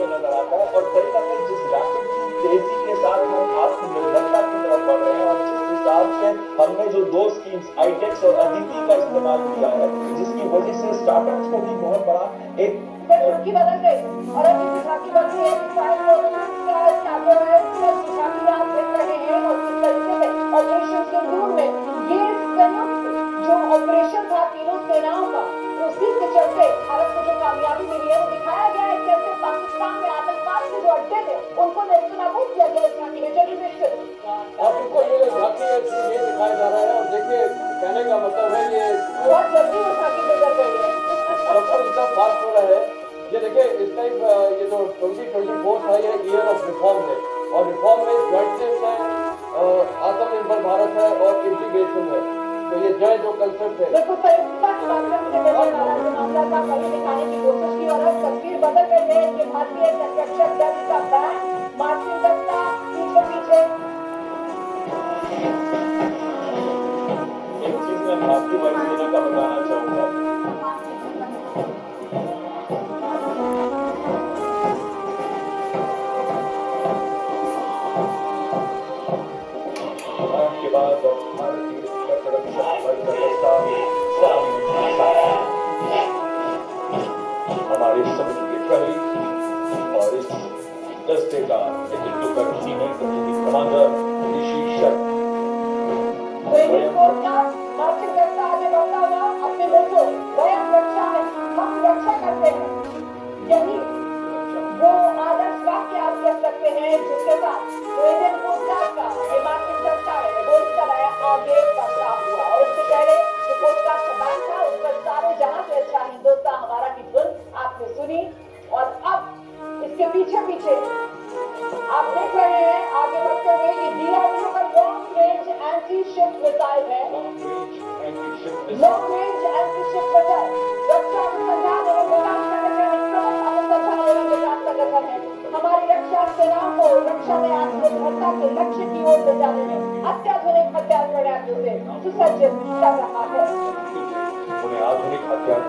नजर आता है। और कहीं ना कहीं जिस रैपिड तेजी के साथ हम आत्मनिर्भरता की तरफ बढ़ रहे हैं, और जिस हिसाब से हमने जो 2 स्कीम्स आईटेक्स और अदिति का इस्तेमाल किया है, जिसकी वजह से स्टार्टअप्स को भी बहुत बड़ा एक झांकी बदल गई। और अब ये झांकी बदल रही है, शायद वो जो है झांकी आप देख रहे हैं, और किस तरीके से ऑपरेशन सिंदूर में ये संयुक्त जो ऑपरेशन था तीनों सेनाओं का, उसी के चलते भारत को जो कामयाबी मिली है वो दिखाया गया है। कैसे पाकिस्तान में आतंकवाद के जो अड्डे थे उनको नेस्तनाबूद किया गया इस झांकी में। चलिए देखते आपको ये झांकी ये दिखाया जा रहा है, और देखिए कहने का मतलब है ये बहुत जल्दी वो झांकी गुजर गई है। सबको इतना फास्ट हो रहा है। ये देखिए इस टाइम ये जो 2024 है ये ईयर ऑफ रिफॉर्म है, और रिफॉर्म में जॉइंटनेस है, आत्मनिर्भर भारत है और इंटीग्रेशन है। तो ये जय जो कंसेप्ट है, देखो संयुक्तता की बात करते हुए जो मामला था पहले दिखाने की कोशिश की, और अब तस्वीर बदल गई है। ये भारतीय संरक्षक दल का बैंड मार्चिंग दस्ता पीछे एक चीज मैं भारतीय वायुसेना का बताना चाहूंगा। के बाद भारतीय हमारे समुद्र के प्रहरी और इस दस्ते का नेतृत्व कर रही है कमांडर ऋषि शर्मा। मार्चिंग दस्ता आगे बढ़ता हुआ अपने मुल्कों स्वयं रक्षा में हम रक्षा करते हैं, यही वो आदर्श वाक्य आप कह सकते हैं जिसके साथ इंडियन कोस्ट गार्ड का ये मार्चिंग दस्ता है वो इस तरह आगे बढ़ता हुआ। और उससे पहले जो कोस्ट गार्ड का बैंड था उस पर सारे जहां से अच्छा हिंदुस्तान हमारा की धुन आपने सुनी। और अब इसके पीछे पीछे आप देख रहे हैं आगे बढ़ते हुए ये DRDO का long range anti ship missile है। Long range anti ship missile रक्षा अनुसंधान एवं विकास संगठन संगठन है। हमारी रक्षा सेनाओं को रक्षा में आत्मनिर्भरता के लक्ष्य की ओर ले जाने में अत्याधुनिक हथियार प्रणालियों से सुसज्जित कर रहा है। उन्हें आधुनिक हथियार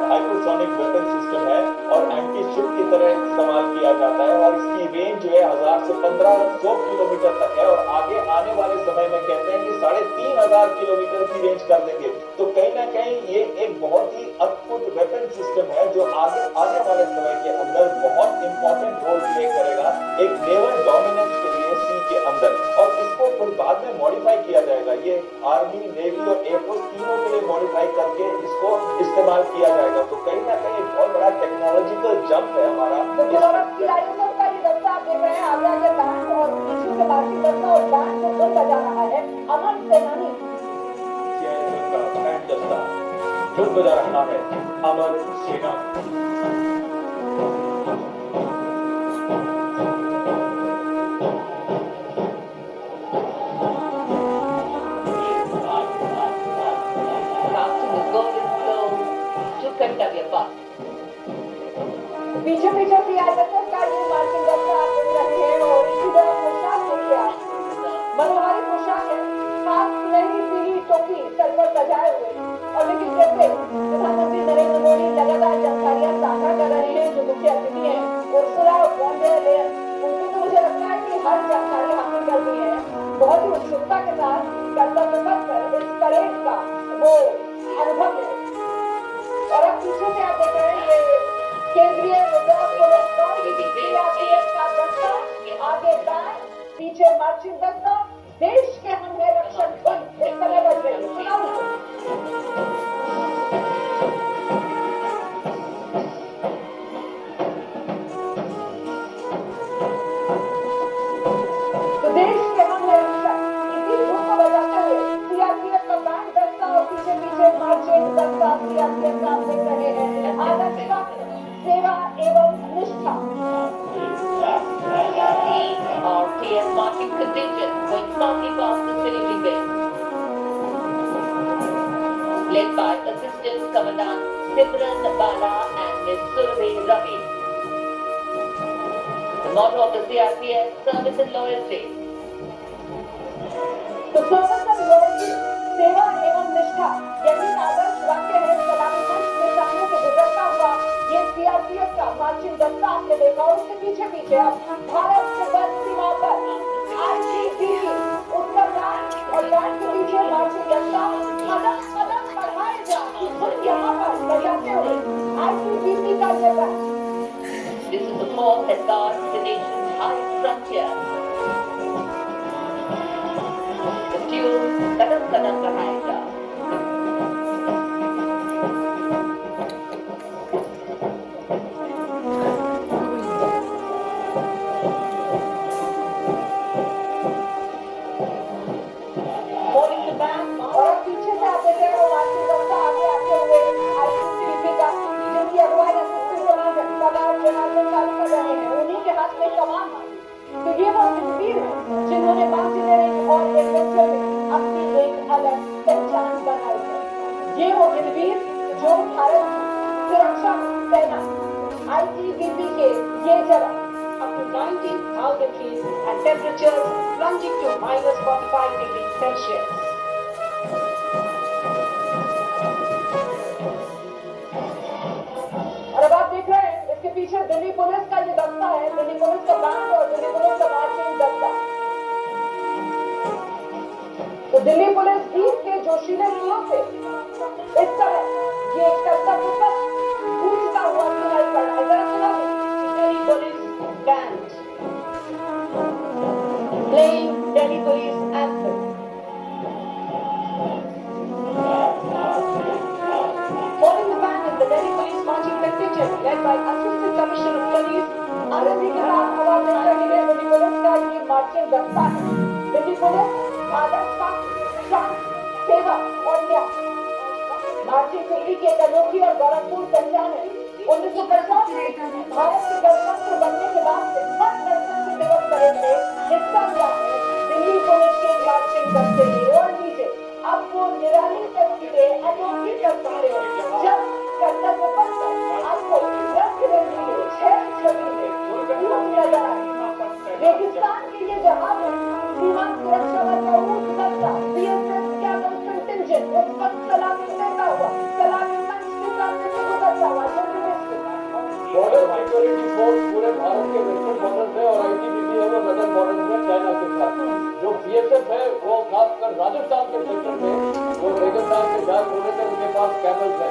हाइपरसोनिक वेपन सिस्टम है और एंटी शिप की तरह इस्तेमाल किया जाता है, और इसकी रेंज जो है 1000 से 1500 किलोमीटर तक है, और आगे आने वाले समय में कहते हैं कि 3500 किलोमीटर की रेंज कर देंगे। तो कहीं ना कहीं ये एक बहुत ही अद्भुत वेपन सिस्टम है जो आगे आने वाले समय के अंदर बहुत इंपॉर्टेंट रोल प्ले करेगा एक नेवल डोमिनेंस के लिए सी के अंदर, और इसको फिर बाद में मॉडिफाई किया जाएगा। ये आर्मी, नेवी और एयरफोर्स तीनों के लिए मॉडिफाई करके इसको इस्तेमाल किया जाएगा। तो कहीं ना कहीं एक बहुत बड़ा टेक्नोलॉजिकल जंप है हमारा। का ये दस्ता आप देख रहे हैं आगे आगे बैंड और पीछे से मार्चिंग दस्ता और बैंड को धुन बजा रहा है अमर सेनानी। बैंड दस्ता धुन बजा रहा है अमर सेना। पीछे पीछे CISF का ये मार्चिंग दस्ता आप देख रहे हैं, और इसी तरह पोशाक देखिए आप, मनोहारी पोशाक है, खास सुनहरी पीली टोपी सर पर सजाए हुए। और लेकिन कैसे प्रधानमंत्री नरेंद्र मोदी लगातार जानकारियां साझा कर रहे हैं। जो मुख्य अतिथि हैं उर्सुला वॉन डेर लेयन, उनको तो मुझे लगता है कि हर जानकारी हासिल कर दी है। बहुत ही उत्सुकता के साथ कर्तव्य पथ पर इस परेड का वो देख रहे हैं ये केंद्रीय रिजर्व पुलिस बल सीआरपीएफ का दस्ता, आगे बैंड, पीछे मार्चिंग दस्ता, देश के हमने रक्षक धुन इस तरह बज रही है। सुनाओ ना। तो देश के हमने रक्षक इसी धुन को बजाते हुए सीआरपीएफ का बैंड दस्ता और पीछे पीछे मार्चिंग दस्ता सीआरपीएफ का देख रहे हैं। आदर्श पथ, सेवा एवं निष्ठा। Our TS marching contingent going smartly past the delivery bay, led by Assistant Commandant Simran Bala and Ms. Surabhi Ravi. The motto of the CRPF, service and loyalty. तो सर्विस एंड लॉयल्टी, सेवा एवं निष्ठा, यही आदर्श वाक्य है। सलामी मंच के सामने से गुजरता हुआ ये सीआरपीएफ का मार्चिंग दस्ता आपने देखा और उसके पीछे पीछे अब भारत तिब्बत सीमा पर आईटीबीपी उसका बैंड और बैंड के पीछे मार्चिंग दस्ता कदम कदम बढ़ाए जा खुद यहाँ पर बजाते हुए आईटीबीपी का ये band. This is the force that guards the nation's highest frontier. The tune Kadam Kadam Bahayega. Holding the band और पीछे से आप देख रहे हो मार्चिंग दस्ता आगे आते हुए आईटीबीपी का जिनकी अगुवाई असिस्टेंट कमांडेंट जनार्दन चालू कर रहे हैं। उन्हीं के हाथ में कमान है। तो ये वो वीर हैं जिन्होंने माउंटेनियरिंग और एडवेंचर में अपनी एक अलग पहचान बनाई है। ये वो वीर जो भारत की सुरक्षा सेना आईटीबीपी के ये जवान Up to 19,000 feet and temperatures plunging to minus 45 degrees Celsius. और अब आप देख रहे हैं इसके पीछे दिल्ली पुलिस का ये दस्ता है, दिल्ली पुलिस का बैंड और दिल्ली पुलिस का मार्चिंग दस्ता। तो दिल्ली पुलिस गीत के जोशीले सुरों से इस तरह ये कर्तव्य पथ गूंजता हुआ सुनाई पड़ रहा है। जरा सुनाओ। Delhi Police Band playing Delhi Police Anthem. Following the band is the Delhi Police Marching Contingent led by Assistant Commissioner of Police Anand ji के साथ आवाज देने के लिए दिल्ली पुलिस का ये मार्चिंग दस्ता है। दिल्ली पुलिस आदर्श पथ, शांति, सेवा और न्याय मार्चिंग टुकड़ी की एक अनोखी और गौरवपूर्ण पहचान है। 1950 में भारत के गणतंत्र बनने के बाद से हर गणतंत्र दिवस परेड में हिस्सा लिया है दिल्ली पुलिस के मार्चिंग दस्ते ने। और नीचे अब वो निराली तस्वीरें अनोखी तस्वीरें जब कर्तव्य पथ पर आपको रंग बिरंगी 6 छवि में नजर आए। रेगिस्तान के ये जहां में सीमा सुरक्षा बल का ऊंट दस्ता बीएसएफ कैमल कंटिंजेंट इस वक्त सलामी देता हुआ सलामी मंच के सामने से गुजरता हुआ बॉर्डर सिक्योरिटी फोर्स पूरे भारत के वेस्टर्न बॉर्डर में और आईटीबीपी है वो नदर बॉर्डर में चाइना के साथ। जो बीएसएफ है वो खासकर राजस्थान के सेक्टर में जो रेगिस्तान के जहाज होने थे उनके पास कैमल्स है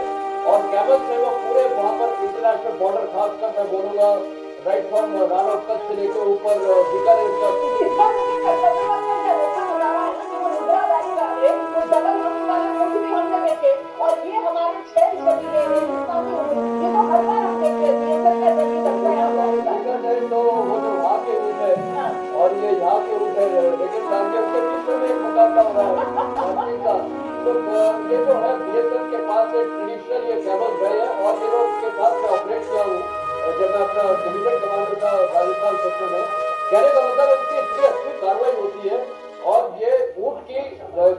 और कैमल्स से वो पूरे वहाँ पर इंटरनेशनल बॉर्डर खासकर मैं बोलूँगा right from run of Kutch से लेकर ऊपर बीकानेर तक। इस बार मैंने कर्तव्य पथ में जब ऐसा नजारा है कि वो नुब्रादारी वाले वो डबल रोटी वाले मुझे भी हमने देखे और ये हमारे 6 छवि में हिंदुस्तानी ये तो हर बार हम देखते हैं बीएसएफ का जब दस्ता है हमारे पास। तो वो जो वहाँ के ऊँट है और ये यहाँ के ऊँट है रेगिस्तान के उनके बीच में एक मुकाबला हो रहा है। तो ये जो है बीएसएफ के पास एक ट्रेडिशनल ये कैमल रहे हैं और ये लोग के साथ मैं ऑपरेट किया हूँ जब मैं अपना डिवीजन कमांडर था राजस्थान सेक्टर में। कहने का मतलब उनकी इतनी अच्छी कार्रवाई होती है और ये ऊँट की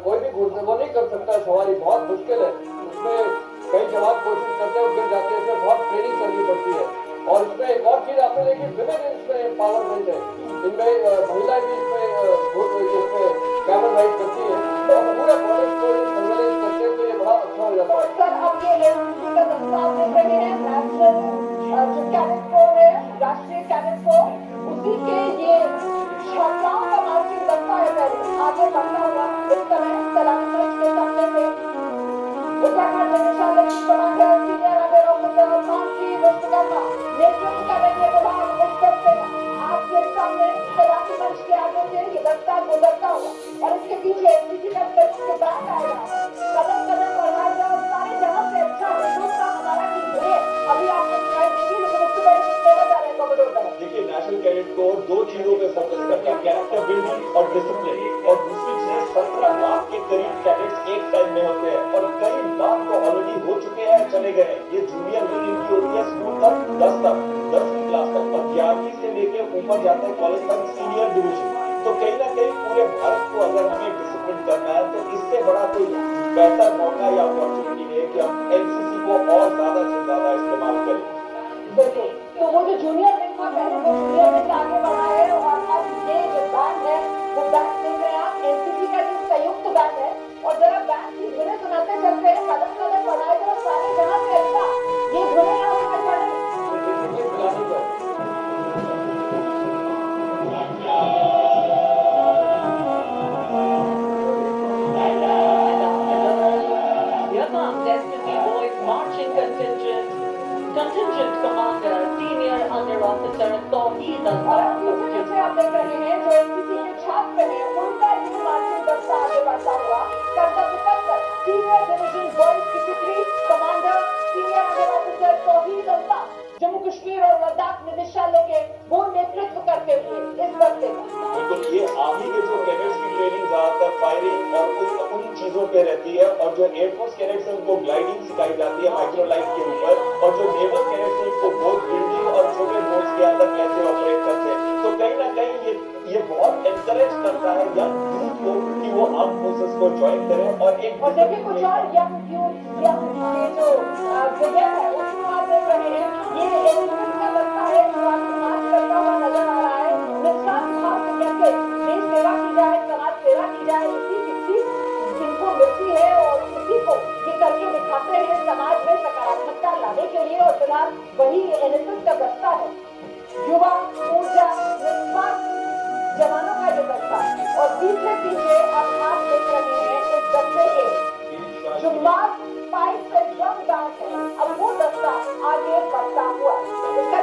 कोई भी घुड़सवार वो नहीं कर सकता सवारी बहुत मुश्किल है। उसमें कई जवान कोशिश करते हैं गिर जाते हैं इसमें बहुत ट्रेनिंग करनी पड़ती है। और इसमें एक और चीज आपने देखी विमेन इसमें एम्पावरमेंट है इनमें महिलाएं भी इसमें कैमल राइड करती है और पूरे बॉर्डर को सर्वेलेंस करते हैं तो ये बड़ा अच्छा हो जाता है। सर अब ये एनसीसी का दस्ता आप देख रहे हैं नेशनल जो कैडेट कोर है राष्ट्रीय कैडेट कोर उसी के ये छात्राओं का मार्चिंग दस्ता है। पहले आगे बढ़ता हुआ इस तरह सलामी मंच के सामने से उत्तराखंड निशान कमांडर सीनियर अंडर ऑफिसर आया था, नेतृत्व कर रही है फिलहाल इस दस्ते का। आपके सामने सलामी मंच के आगे से ये दस्ता गुजरता हुआ और इसके पीछे एनसीसी का के बैग आएगा। कदम कदम बढ़ाएगा और सारे जहां से अच्छा हिंदुस्तान हमारा की है। अभी आपको सुनाई देगी, लेकिन उससे पहले कुछ कहना चाह रहे हैं कॉमोडोर साहब। देखिए, नेशनल कैडेट को दो चीजों पे फोकस करता है, कैरेक्टर बिल्डिंग और डिसिप्लिन। और दूसरी चीज 17 लाख के करीब कैडेट्स एक टाइम में होते हैं और कई लाख तो ऑलरेडी हो चुके हैं, चले गए। ये जूनियर विंग इनकी होती है स्कूल तक, 10वीं क्लास तक, और 11वीं से लेके ऊपर जाते हैं कॉलेज तक सीनियर डिवीजन। तो कहीं ना कहीं पूरे भारत को अगर हमें डिसिप्लिन करना है तो इससे बड़ा कोई बेहतर मौका या अपॉर्चुनिटी नहीं है कि हम एनसीसी को और ज्यादा से ज्यादा इस्तेमाल करें। बिल्कुल, तो वो जो जूनियर विंग था पहले वो जूनियर विंग आगे बढ़ा है और अब ये जो बैंड है वो बैंड देख रहे हैं आप, एनसीसी का जो संयुक्त बैंड है। और जरा बैंड की धुनें सुनाते चलते हैं, कदम कदम बढ़ाए तो सारे जहां से अच्छा ये धुनें यहाँ सुनाई पड़ रही Here comes Destiny Boys marching contingent commander, senior under officer Tawheed और Ansar. पीछे पीछे आप देख रहे हैं जो एनसीसी के छात्र हैं उनका ये मार्चिंग दस्ता आगे बढ़ता हुआ कर्तव्य पथ पर सीनियर डिवीजन बॉयज की टुकड़ी कमांडर सीनियर अंडर ऑफिसर तौहीद अंसार जम्मू कश्मीर और लद्दाख निदेशालय के वो नेतृत्व करते हुए इस दस्ते का। बिल्कुल, ये आर्मी के जो कैडेट्स की ट्रेनिंग ज्यादातर फायरिंग और उन चीजों पे रहती है, और जो एयरफोर्स कैडेट्स है उनको ग्लाइडिंग सिखाई जाती है माइक्रोलाइट के ऊपर, और जो नेवल कैडेट्स है उनको बोट बिल्डिंग और छोटे बोट्स के अंदर कैसे ऑपरेट करते हैं। तो कहीं ना कहीं ये बहुत एनकरेज करता है यंग यूथ को कि वो आर्म फोर्सेस को ज्वाइन करें। और देखिए कुछ और यंग यूथ ये जो ब्रिगेड है उसको आप देख रहे हैं, ये एनसीसी का दस्ता है जो आपको मार्च करता हुआ नजर आ रहा है। निस्वार्थ भाव से कैसे देश सेवा की जाए, समाज सेवा की जाए, इसी की सीख जिनको मिलती है और इसी को ये करके दिखाते हैं समाज में सकारात्मकता लाने के लिए। और फिलहाल वही एनएसएस का दस्ता है, युवा ऊर्जा निस्वार्थ जवानों का ये दस्ता। और पीछे पीछे आप देख रहे हैं इस दस्ते के जो मार्च 5 से ड्रम बैंड है, अब वो दस्ता आगे बढ़ता हुआ। इसका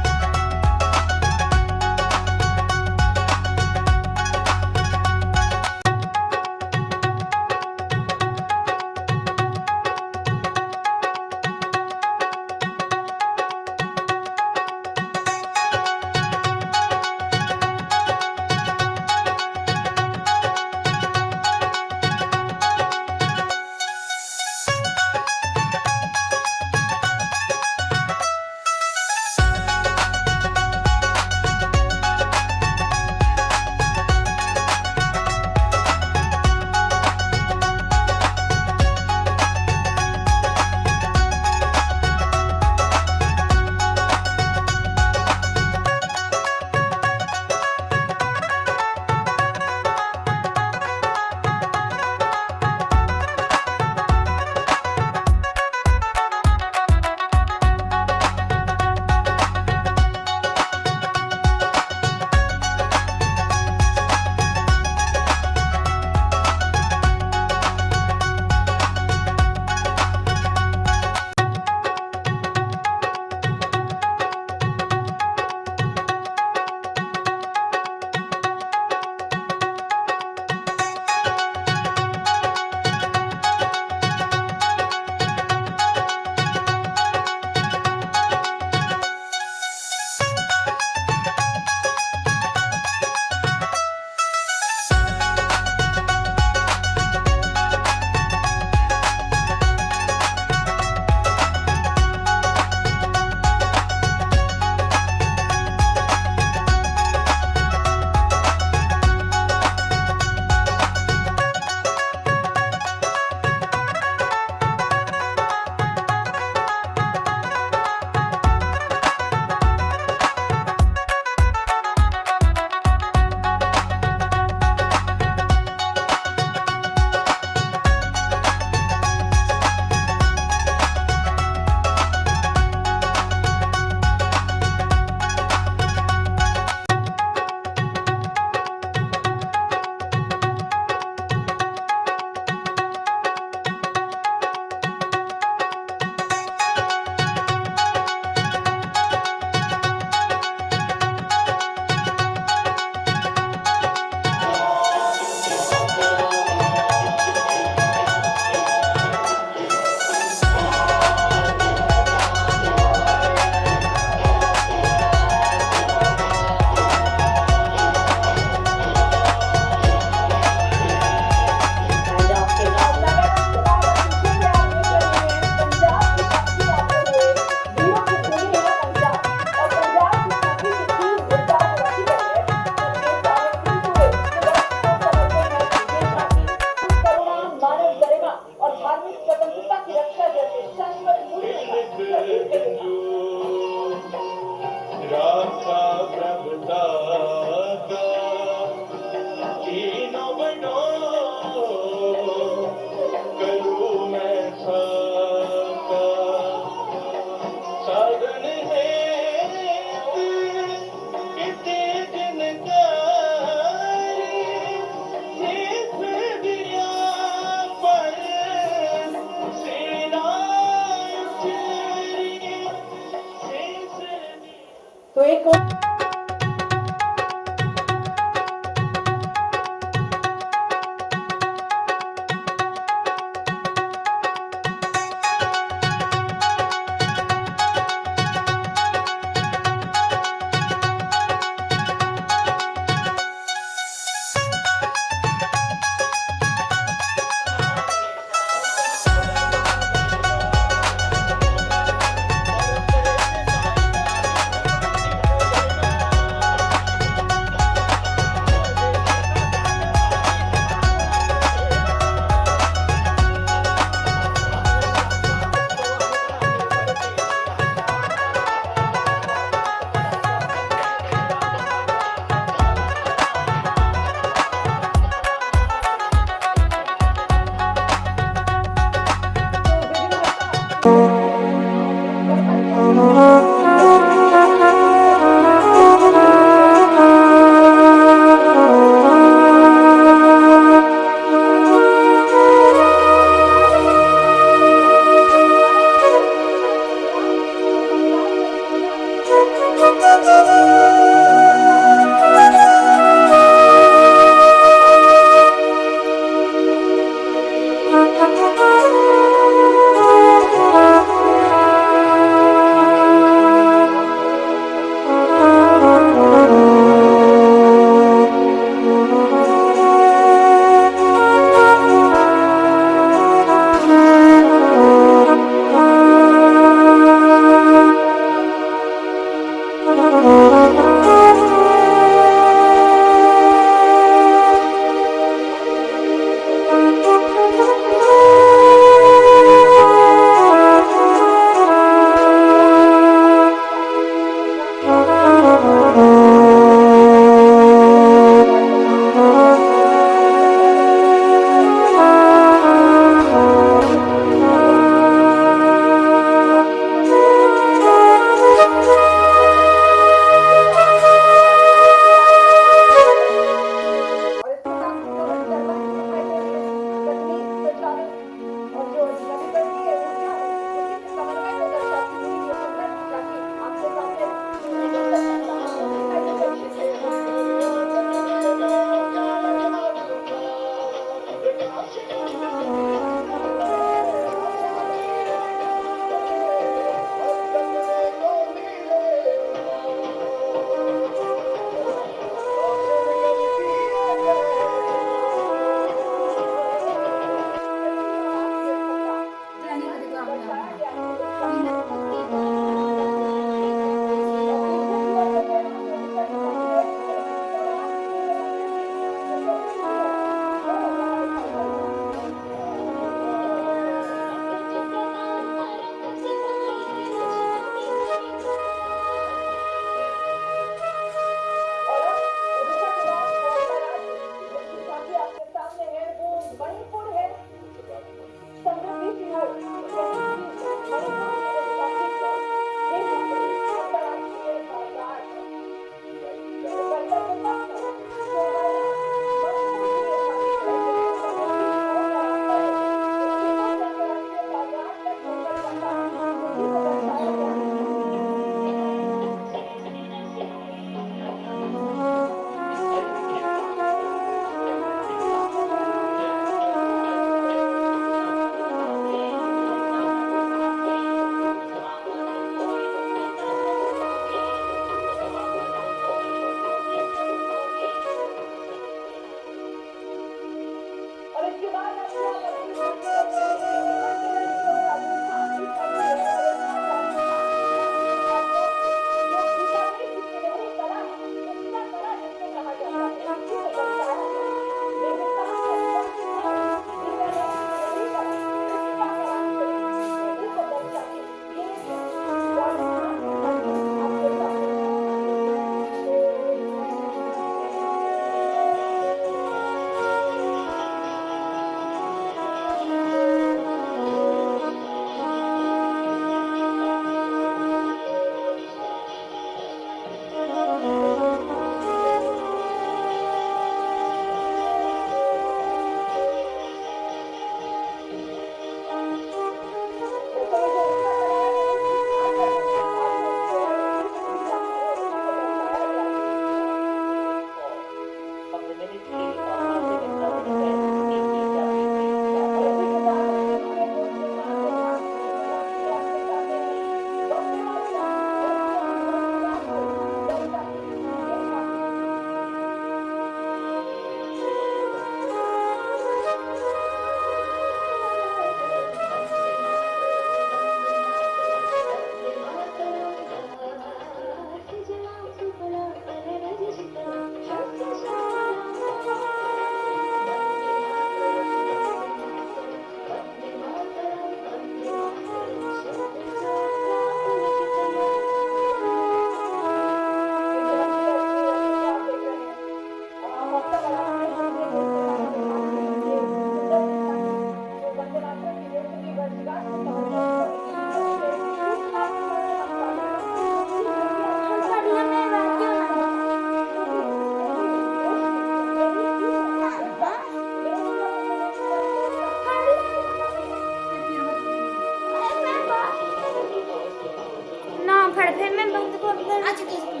আচ্ছা ঠিক আছে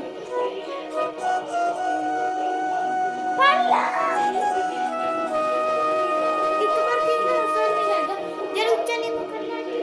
পারলা itu kan tinggal soalnya ada jadi ucapnya bukan lagi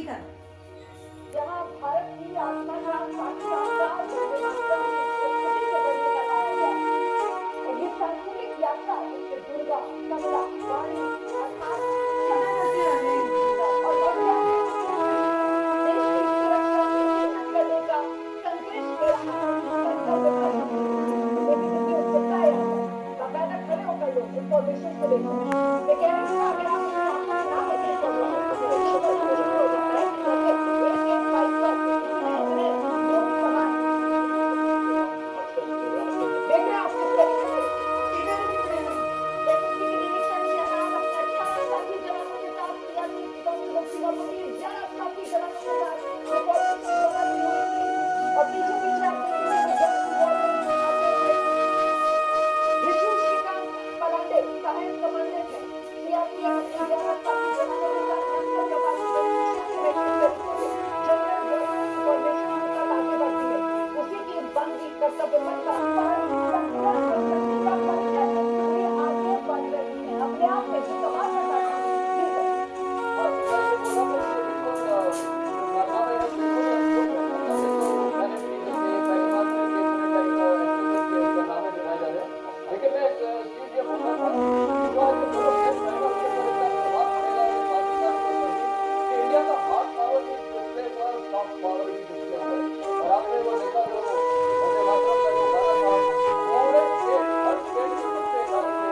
है। जहाँ भारत की आत्मा का साक्षात्कार मातृ की संस्कृति से बढ़ने का पाया गया। और ये सांस्कृतिक यात्रा इससे दुर्गा, कमला, वाणी अर्थात और बढ़िया देश की सुरक्षा सुनिश्चित करने का संदेश दे रहा है। लेकिन इसकी उत्सुकता है बाकायदा खड़े होकर लोग इंफॉर्मेशन को देखो। ये कह रहे हैं अगर आप अपने आप में ना लेते इंफॉर्मेशन तो हो जाता है कि जैसे एक बाइक पर इतने लोग सवार देख रहे हैं आप किस तरीके से एक किसी की निरीक्षण में आप अपने 18 साथी जवानों के साथ सियासी सिपाही या साथी जवानों के साथ इंफॉर्मेशन जवानी हुई थी और पीछे पीछे आप देखेंगे विष्णु श्रीकांत पलांडे सहायक कमांडेंट है सीआरपीएफ के 11 साथी जवानों के साथ नक्सल जनरल इंफॉर्मेशन के साथ आगे बढ़ती है उसी की बंदी कर्तव्य बनता आगे बढ़ रही है अपने आप में कमाल करना लेकिन मैं एक चीज ये बोलना इंडिया का हार्ड पावर भी डिस्प्ले हुआ है सॉफ्ट पावर भी डिस्प्ले हुआ है और आपने वो देखा जो वंदे मातरम का जो गाना था पूरे स्टेट हर स्टेट के बच्चे गाने थे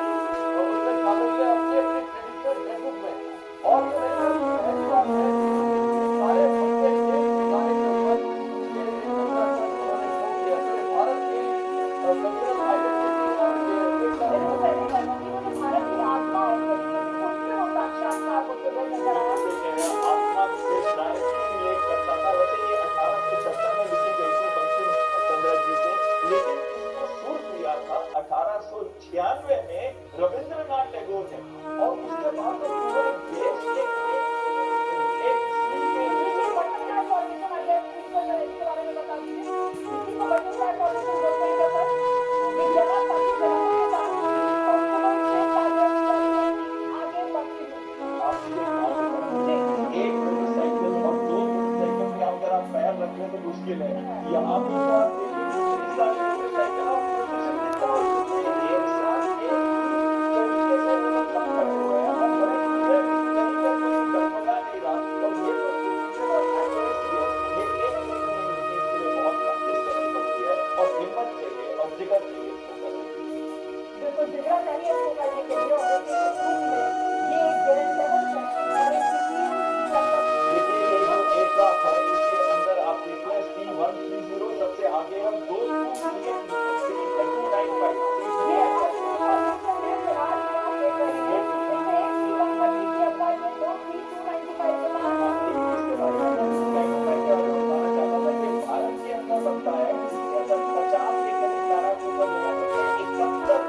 और उसमें शामिल थे अपनी अपनी ट्रेडिशनल ड्रेसेस में और ये मेरी पहली बात है सारे बच्चे एक गाने के ऊपर भारत की कल्चरल आइडेंटिटी और भारत की आत्मा और उसमें वो साक्षात्कार होते हुए नजर आया आत्मा से डायरेक्टली रिलेट करता था। वैसे ये 1876 में लिखी गई थी बंकिम चंद्र जी से, लेकिन इसको सुर दिया था 1896 में रविंद्रनाथ टैगोर ने और उसके बाद में पूरे देश के इसके बारे में बता दीजिए इसी को बटरफ्लाई फॉर्मेशन बोलते हैं सर ये 11 साथी जवानों के साथ आगे बढ़ती एक मोटरसाइकिल और 2 मोटरसाइकिल में अगर आप पैर रखने तो मुश्किल है। यहाँ पे तो आप देखिए इतनी सारी मोटरसाइकिल और पोजीशन कितना एक साथ एक तरीके से मतलब खड़े हुए हैं और बड़े क्लियर कहीं पर कोई डगमगा नहीं रहा और ये प्रिसीजन और एक्यूरेसी है ये एक इसके लिए बहुत प्रैक्टिस करनी पड़ती है और हिम्मत चाहिए और जिगर चाहिए इसको करने के लिए। बिल्कुल जिगरा चाहिए इसको करने के लिए और ये ग्रेड लेवल है देखिए ये जो एयरक्राफ्ट है इसके अंदर आप देख लें C-130 सबसे आगे हम 2 भारत के अंदर बनता है इसके अंदर 50 के करीब पैराशूट ले सकते हैं 71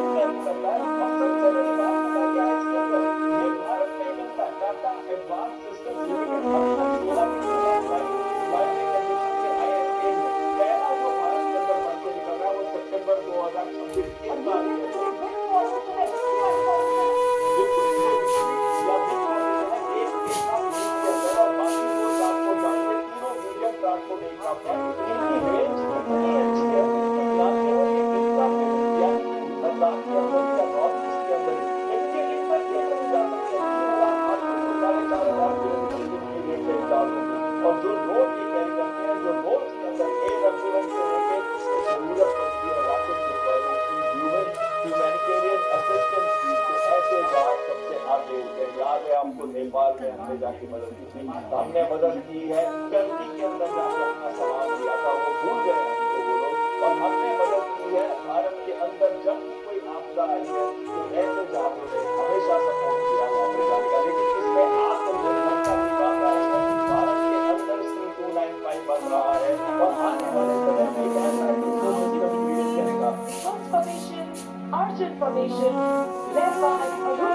के इसके अंदर सबसे बड़ी बात पता क्या है इसके अंदर ये भारत में ही बनता है Tata advance system limited 16 condition से ISA में पहला जो भारत के अंदर बन के निकल रहा है वो सितंबर 2026 के बाद ट्रांसपोर्ट एयरक्राफ्ट है इनकी रेंज इतनी अच्छी है कि ना केवल ये एयरक्राफ्ट है यानी लद्दाख के अंदर या नॉर्थ ईस्ट के अंदर इनके कीमत के अंदर जा सकते हैं 3,800 किलोमीटर की रेंज है और जो रोड ये कैरी करते हैं जो रोड के अंदर एयर एम्बुलेंस से लेके जरूरत पड़ती है रैपिड डिप्लॉयमेंट की ह्यूमैनिटेरियन असिस्टेंस की तो ऐसे जहाज सबसे आगे होते हैं। याद है आपको नेपाल में हमने जाके मदद की थी हमने मदद की है टर्की के अंदर जाके अपना सामान दिया था वो भूल गए हमको वो लोग और हमने मदद की है भारत के अंदर जब भी कोई आपदा आई है तो ऐसे जहाजों ने हमेशा सपोर्ट किया अमेरिका का। लेकिन इसमें आत्मनिर्भरता की बात आई है भारत के अंदर C-295 बन रहा है और आने वाले समय में एक ऐसा सिस्टम क्रिएट करेगा urgent formation led by Aruna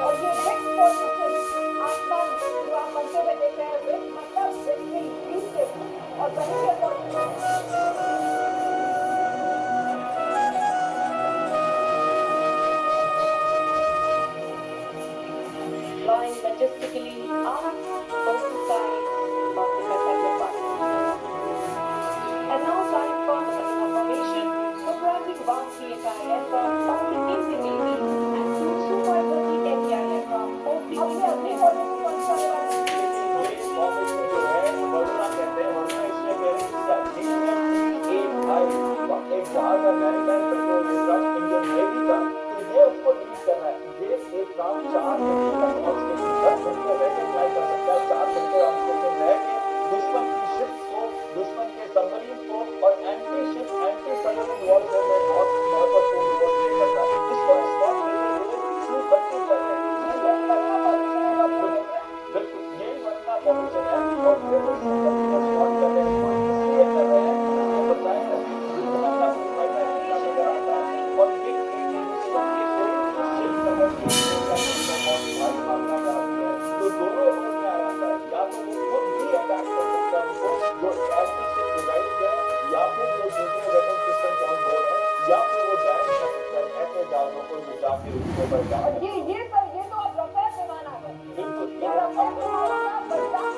और ये नेक्स्ट पोजीशन आसमान जो आप बनते हुए देख रहे हैं सिचुएशन है और फिर उस संदर्भ में रिस्पॉन्ड कर रहे हैं, वो इसलिए कर रहे हैं उसको बताएं जितना का फायदा इतना नजर आता है। और ये इस तरीके से शिव नगर की और भाई भावना में आती है तो दोनों रोल में आ जाता है, या तो वो खुद भी अटैक कर सकता है उनको जो एंटी से प्रोवाइड है, या फिर जो दूसरे वेपन सिस्टम ऑन बोर्ड है, या फिर वो डैमेज कर सकता है ऐसे जहाजों को जो जाके उसके ऊपर जा और ये तो अब रफेल विमान आ गए। बिल्कुल ये रफेल विमान का परिणाम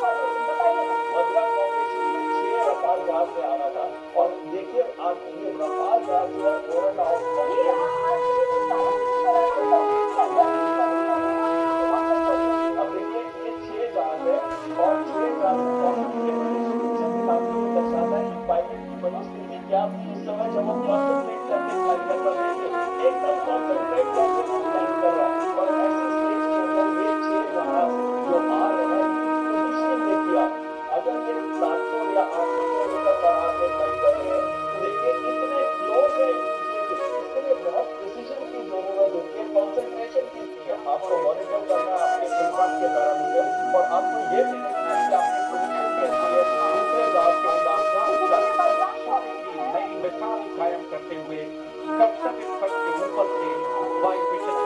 बताइए। मद्रास कॉम्प्लेक्स में 6 रफाल जहाज में आना था और देखिए आज ये रफाल जहाज जो है फौरन ये आज के दिन अब देखिए ये 6 जहाज है और 6 जहाज दर्शाता है कि पायलट की मनोस्थिति क्या थी उस समय जब वो कॉन्सेंट्रेट करके फ्लाइट कर रहे थे, एकदम कॉन्सेंट्रेट करके वो फ्लाइट कर रहा है और ऐसे स्टेज के अंदर ये 6 जहाज जो आ रहे हैं पोजीशनिंग देखिए आप, अगर ये 700 या 800 किलोमीटर पर आवर में फ्लाइट कर रहे हैं तो देखिए इतने क्लोज है एक दूसरे के, इसके लिए बहुत प्रिसीजन की जरूरत होती है, कंसंट्रेशन की होती है, आपको मॉनिटर करना है आपके दिमाग के पैरामीटर और आपको ये भी देखना है कि आपकी पोजीशन कैसी है दूसरे जहाज के खिलाफ नई मिसाल कायम करते हुए कर्तव्य पथ के ऊपर से वायु मिशन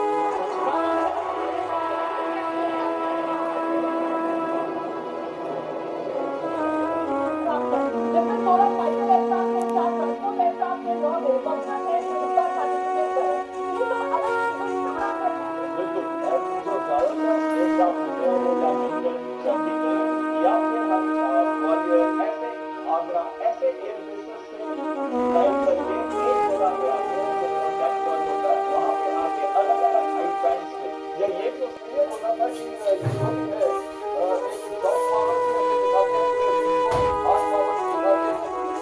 बिल्कुल जो ज्यादातर एयरक्राफ्ट होते हैं वो या मिलकर चंडीगढ़ या फिर हम ग्वालियर ऐसे आगरा ऐसे एयरबेसेस से फ्लाई करके एक जगह पे आते हैं जो कॉन्टैक्ट पॉइंट होता है वहां पे आके अलग अलग हाइट बैंड्स पे या ये तो ये होता था कि जो भी है एक सॉफ्ट पावर की हमने दिखाते हैं हार्ड पावर की दिखाते हैं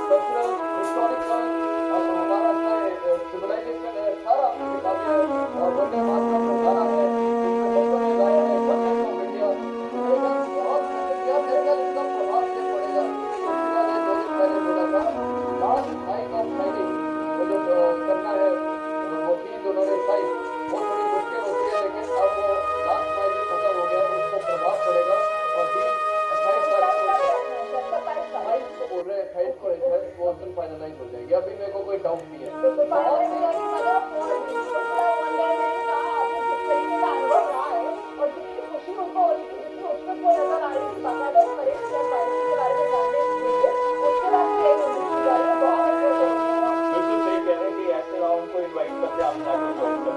कल्चरल हिस्टोरिकल हमारा सिविलाइजेशन है सारा हमने दिखाते हैं और वंदे मातरम में गाना है इसमें बच्चों ने गाया है गवर्नमेंट ऑफ इंडिया मेरे ख्याल बहुत मैसेज दिया मेरे ख्याल इसका प्रभाव ये पड़ेगा शिक्षा ने 2 दिन पहले बोला था लास्ट नाइट ऑफ साइनिंग वो जो करना है वो चीज उन्होंने साइन वो थोड़ी मुश्किल होती है लेकिन अब वो लास्ट माइल भी खत्म हो गया उसको प्रभाव पड़ेगा और दिन 28 तारीख को बोल रहे हैं 28 को वो दिन फाइनलाइज हो जाएगी अभी मेरे को कोई डाउट नहीं है बिल्कुल सही कह रहे हैं कि ऐसे राउंड को इनवाइट करके आपने आगे ज्वाइन कर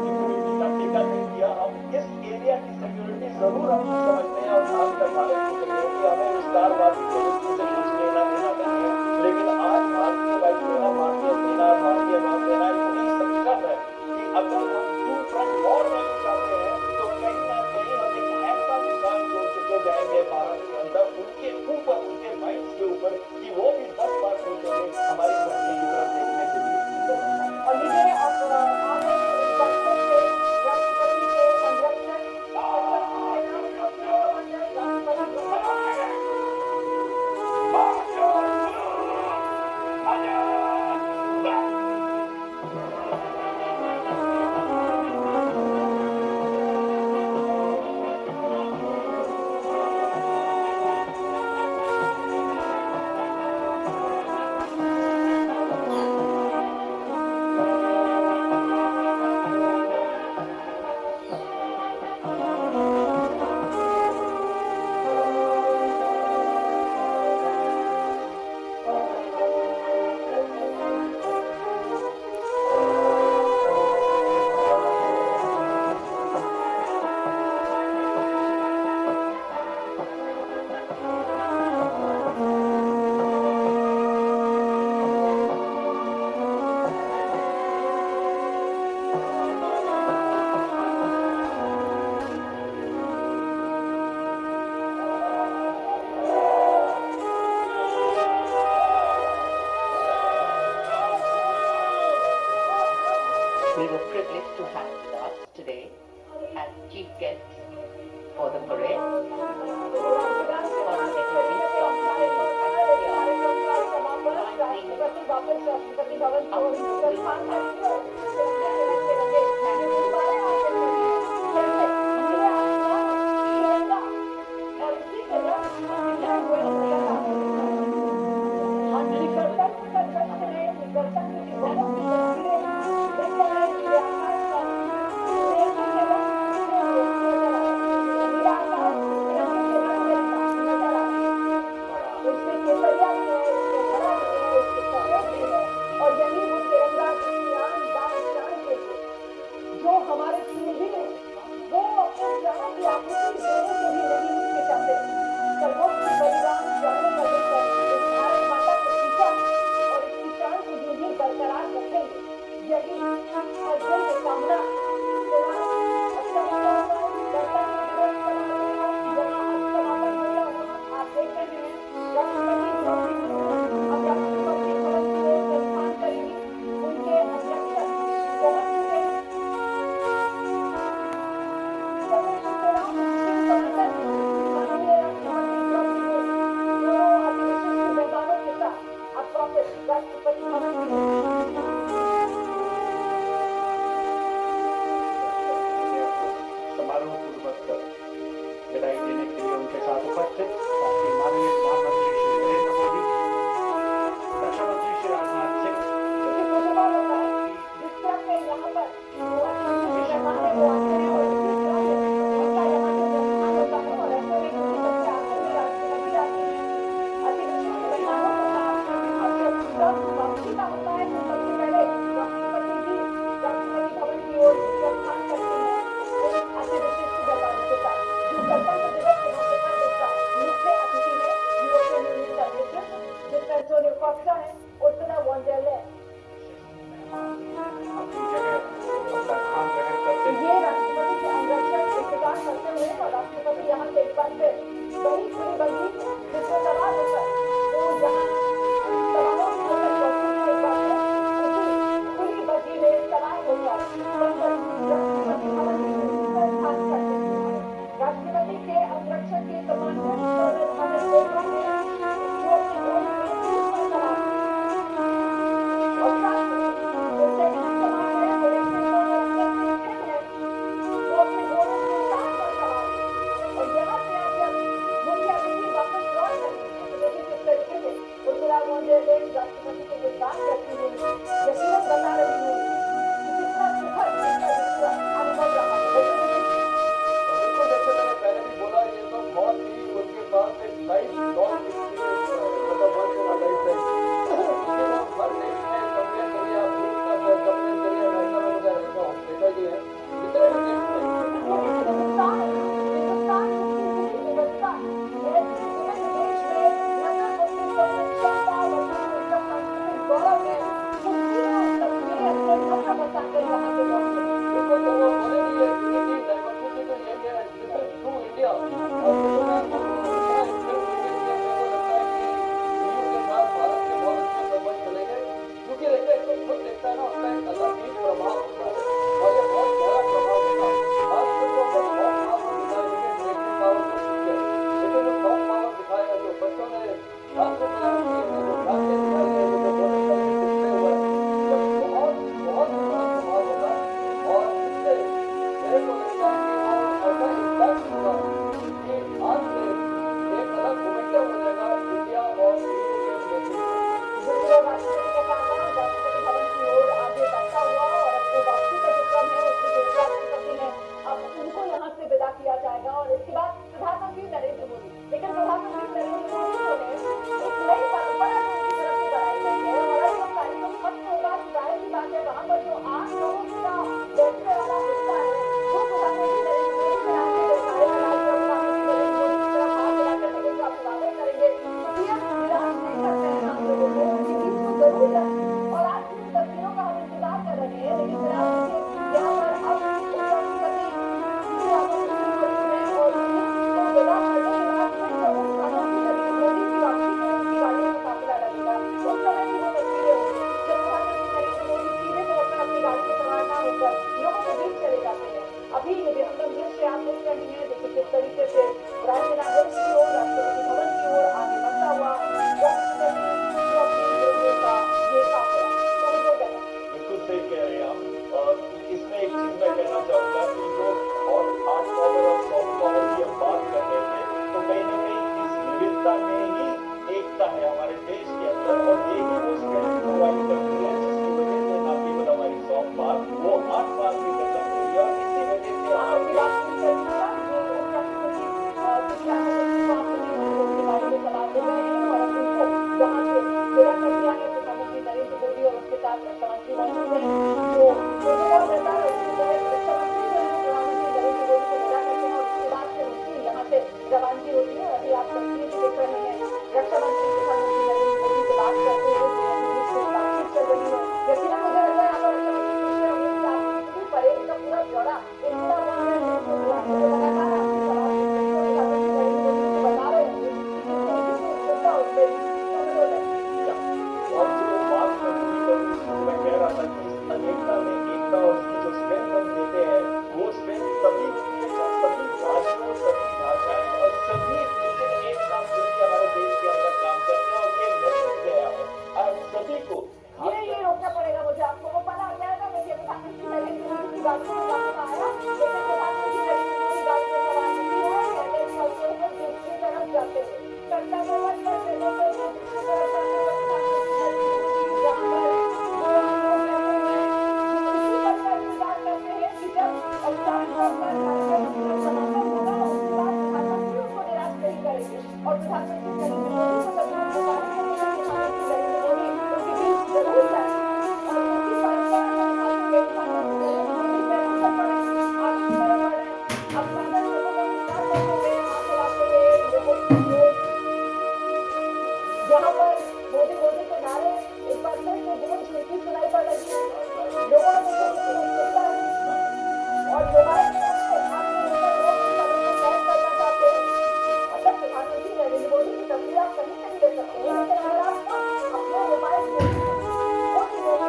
सिक्योरिटी का ठेका नहीं किया, हम इस एरिया की सिक्योरिटी जरूर हम समझते हैं और खासकर भारत की सिक्योरिटी हमें विस्तारवादी पॉलिसी से कुछ लेना देना नहीं है, लेकिन आज भारतीय वायुसेना भारतीय सेना भारतीय नौसेना इतनी सक्षम है कि अगर हम टू फ्रंट वॉर में भी जाते हैं तो कहीं ना कहीं हम एक ऐसा निशान छोड़ चुके जाएंगे भारत के अंदर उनके ऊपर उनके माइंड्स के ऊपर कि वो भी 10 बार सोचेंगे हमारी धरती की तरफ देखने के लिए। और ये अब आगे इस बक्से से राष्ट्रपति के संरक्षण राष्ट्र भारतीय दिखाई दे रहे हैं, जो बोलने हुए ये बहुत बहुत बड़ा प्रभाव होगा और इससे मेरे को लगता है कि वो ऐसा इम्पैक्ट होगा कि आज से एक अलग मोमेंटम हो जाएगा इंडिया और ईयू के रिलेशन। दूसरा राष्ट्रपति का कहा राष्ट्रपति भवन की ओर आगे बढ़ता हुआ और अपने वापसी का जो क्रम है उसके जो राष्ट्रपति है अब उनको यहाँ से विदा किया जाएगा और इसके बाद प्रधानमंत्री नरेंद्र मोदी। लेकिन प्रधानमंत्री नरेंद्र मोदी जो है एक नई परंपरा जो उनकी तरफ से बनाई गई है और अब जब कार्यक्रम खत्म होगा तो जाहिर सी बात है वहां पर जो 8 लोगों का बैठने वाला हिस्सा है वो प्रधानमंत्री नरेंद्र मोदी के नाम से बैठाएगा और प्रधानमंत्री नरेंद्र मोदी की तरफ हाथ मिलाकर लोगों का अभिवादन करेंगे। पीएम निराश नहीं करते हैं हम लोगों को, उनकी बीच में जरूर है और आज की तस्वीरों का हम इंतजार कर रहे हैं। लेकिन फिर आप देखिए यहाँ पर अब उपराष्ट्रपति और को विदा करने के बाद फिर जब प्रधानमंत्री नरेंद्र मोदी की वापसी में उनकी गाड़ियों का काफिला लगेगा उस समय की वो तस्वीरें होंगी जब प्रधानमंत्री नरेंद्र मोदी सीधे तौर पर अपनी गाड़ी में सवार न होकर लोगों के बीच चले जाते हैं। अभी ये हम लोग दृश्य आप देख रहे हैं, देखिए किस तरीके से राजधानी की ओर राष्ट्रपति भवन की ओर आगे बढ़ता हुआ बिल्कुल सही कह रहे हैं आप। और इसमें एक चीज मैं कहना चाहूंगा कि जो और हार्ड पावर और सॉफ्ट पावर की हम बात कर रहे थे तो कहीं ना कहीं इस विविधता में ही एकता है हमारे देश के अंदर और यही वो स्ट्रेंथ प्रोवाइड करती है जिसकी वजह से ना केवल हमारी सॉफ्ट पावर वो हार्ड पावर भी डेवलप हुई है और इसी वजह से जहाँ से विदा कर दिया है प्रधानमंत्री नरेंद्र मोदी और उसके साथ रक्षा मंत्री मौजूद हैं जो प्रोटोकॉल रहता है उसके तहत रक्षा मंत्री जो है प्रधानमंत्री नरेंद्र मोदी को विदा करते हैं और उसके बाद फिर उनकी यहाँ से रवानगी होती है। अभी आप तस्वीर भी देख रहे हैं, रक्षा मंत्री प्रधानमंत्री नरेंद्र मोदी से बात करते हैं, बातचीत चल रही है। यकीनन मुझे लगता है यहाँ पर रक्षा मंत्री परेड का पूरा जोड़ा इंदिरा गांधी लगातार बता रहे हैं और जो बात मैं कह रहा था कि इस अनेकता में एकता और उसकी जो स्ट्रेंथ हम देते हैं वो स्ट्रेंथ सभी सभी भाषाओं सभी भाषाएं और सभी रिलीजन एक साथ मिलकर हमारे देश के अंदर काम करते हैं और ये मैसेज गया है आप सभी को। ये रोकना पड़ेगा मुझे, आपको वो पता आ जाएगा। देखिए प्रधानमंत्री नरेंद्र मोदी की गाड़ी में आया लेकिन प्रधानमंत्री नरेंद्र मोदी गाड़ी में सवार नहीं हुए, दूसरी तरफ जाते हुए करता हुआ दूसरी तरफ और प्रधानमंत्री नरेंद्र मोदी को सभी प्रधानमंत्री नरेंद्र मोदी उनके बीच जरूर जाए और उनकी परंपरा जहाँ पर मोदी मोदी के नारे एक बार फिर से गूंज नीति सुनाई पड़ रही है। लोगों ने और प्रधानमंत्री नरेंद्र मोदी की तस्वीर आप कहीं से भी ले सकते हैं, लेकिन अगर आप अपने मोबाइल में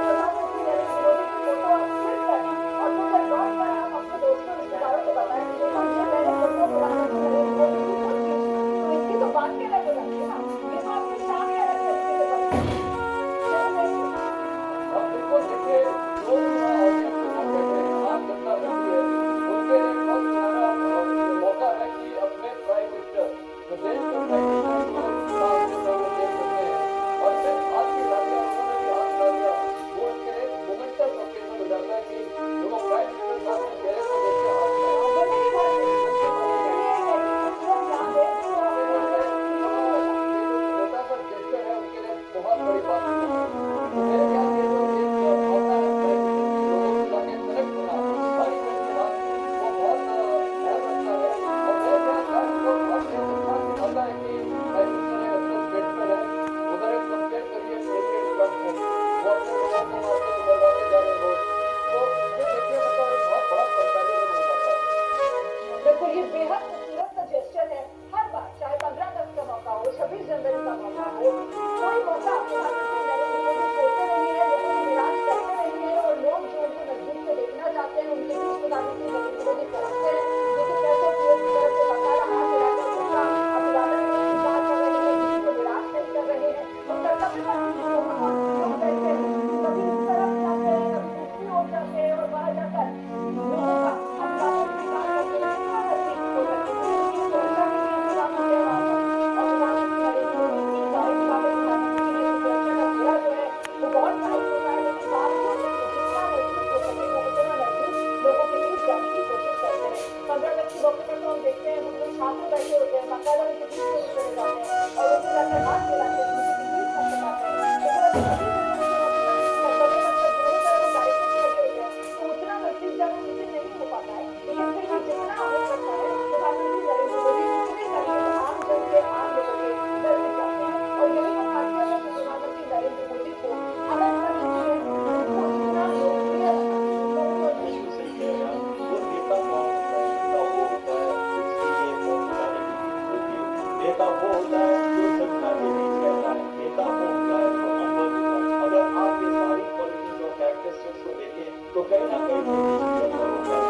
प्रधानमंत्री नरेंद्र मोदी की फोटो आप क्लिक करें और फिर जब लौट कर आप अपने दोस्तों रिश्तेदारों को बताएं कि देखो ये मैंने फोटो प्रधानमंत्री नरेंद्र मोदी की खुद की, तो इसकी तो बात के अलग हो जाती है ना, ये तो आपकी शान ही अलग तरीके से बनती है। बिल्कुल देखिए जो आम जनता रहती है उनके लिए बहुत बड़ा मौका है कि अपने प्राइम मिनिस्टर जो देश के प्राइम मिनिस्टर और फिर हाथ भी ला दिया, उन्होंने भी हाथ ला दिया, वो उनके लिए मोमेंटम ओकेजन हो जाता है कि जो प्राइम मिनिस्टर साहब ने चेहरे को देख के हाथ बीच में चले जाते हैं और उससे जाकर हाथ मिलाते हैं, दूसरे की बीच में बताते हैं, तो फिर अभी सभी कर्तव्य मतलब दोनों तरफ डायरेक्ट लगे होते हैं, तो उतना व्यक्ति जब उनसे नहीं हो पाता है, लेकिन फिर भी जितना हो सकता है प्रधानमंत्री नरेंद्र मोदी उतने करीब आम जन के, आम लोगों के दर्शन जाते हैं। और यही तो खासियत है कि प्रधानमंत्री नरेंद्र मोदी को अलग अलग चीजें उनको इतना लोकप्रिय बना दी, उनको बिल्कुल सही कह रहे हैं आप। वो नेता कौन होता है? नेता वो होता है जिसकी ये पॉपुलैरिटी होती है। नेता वो होता है जो जनता के बीच रहता है। नेता वो होता है जो हम्बल होता है। अगर आप ये सारी क्वालिटीज और कैरेक्टरिस्टिक्स को देखें तो कहीं ना कहीं ये चीजें होता है।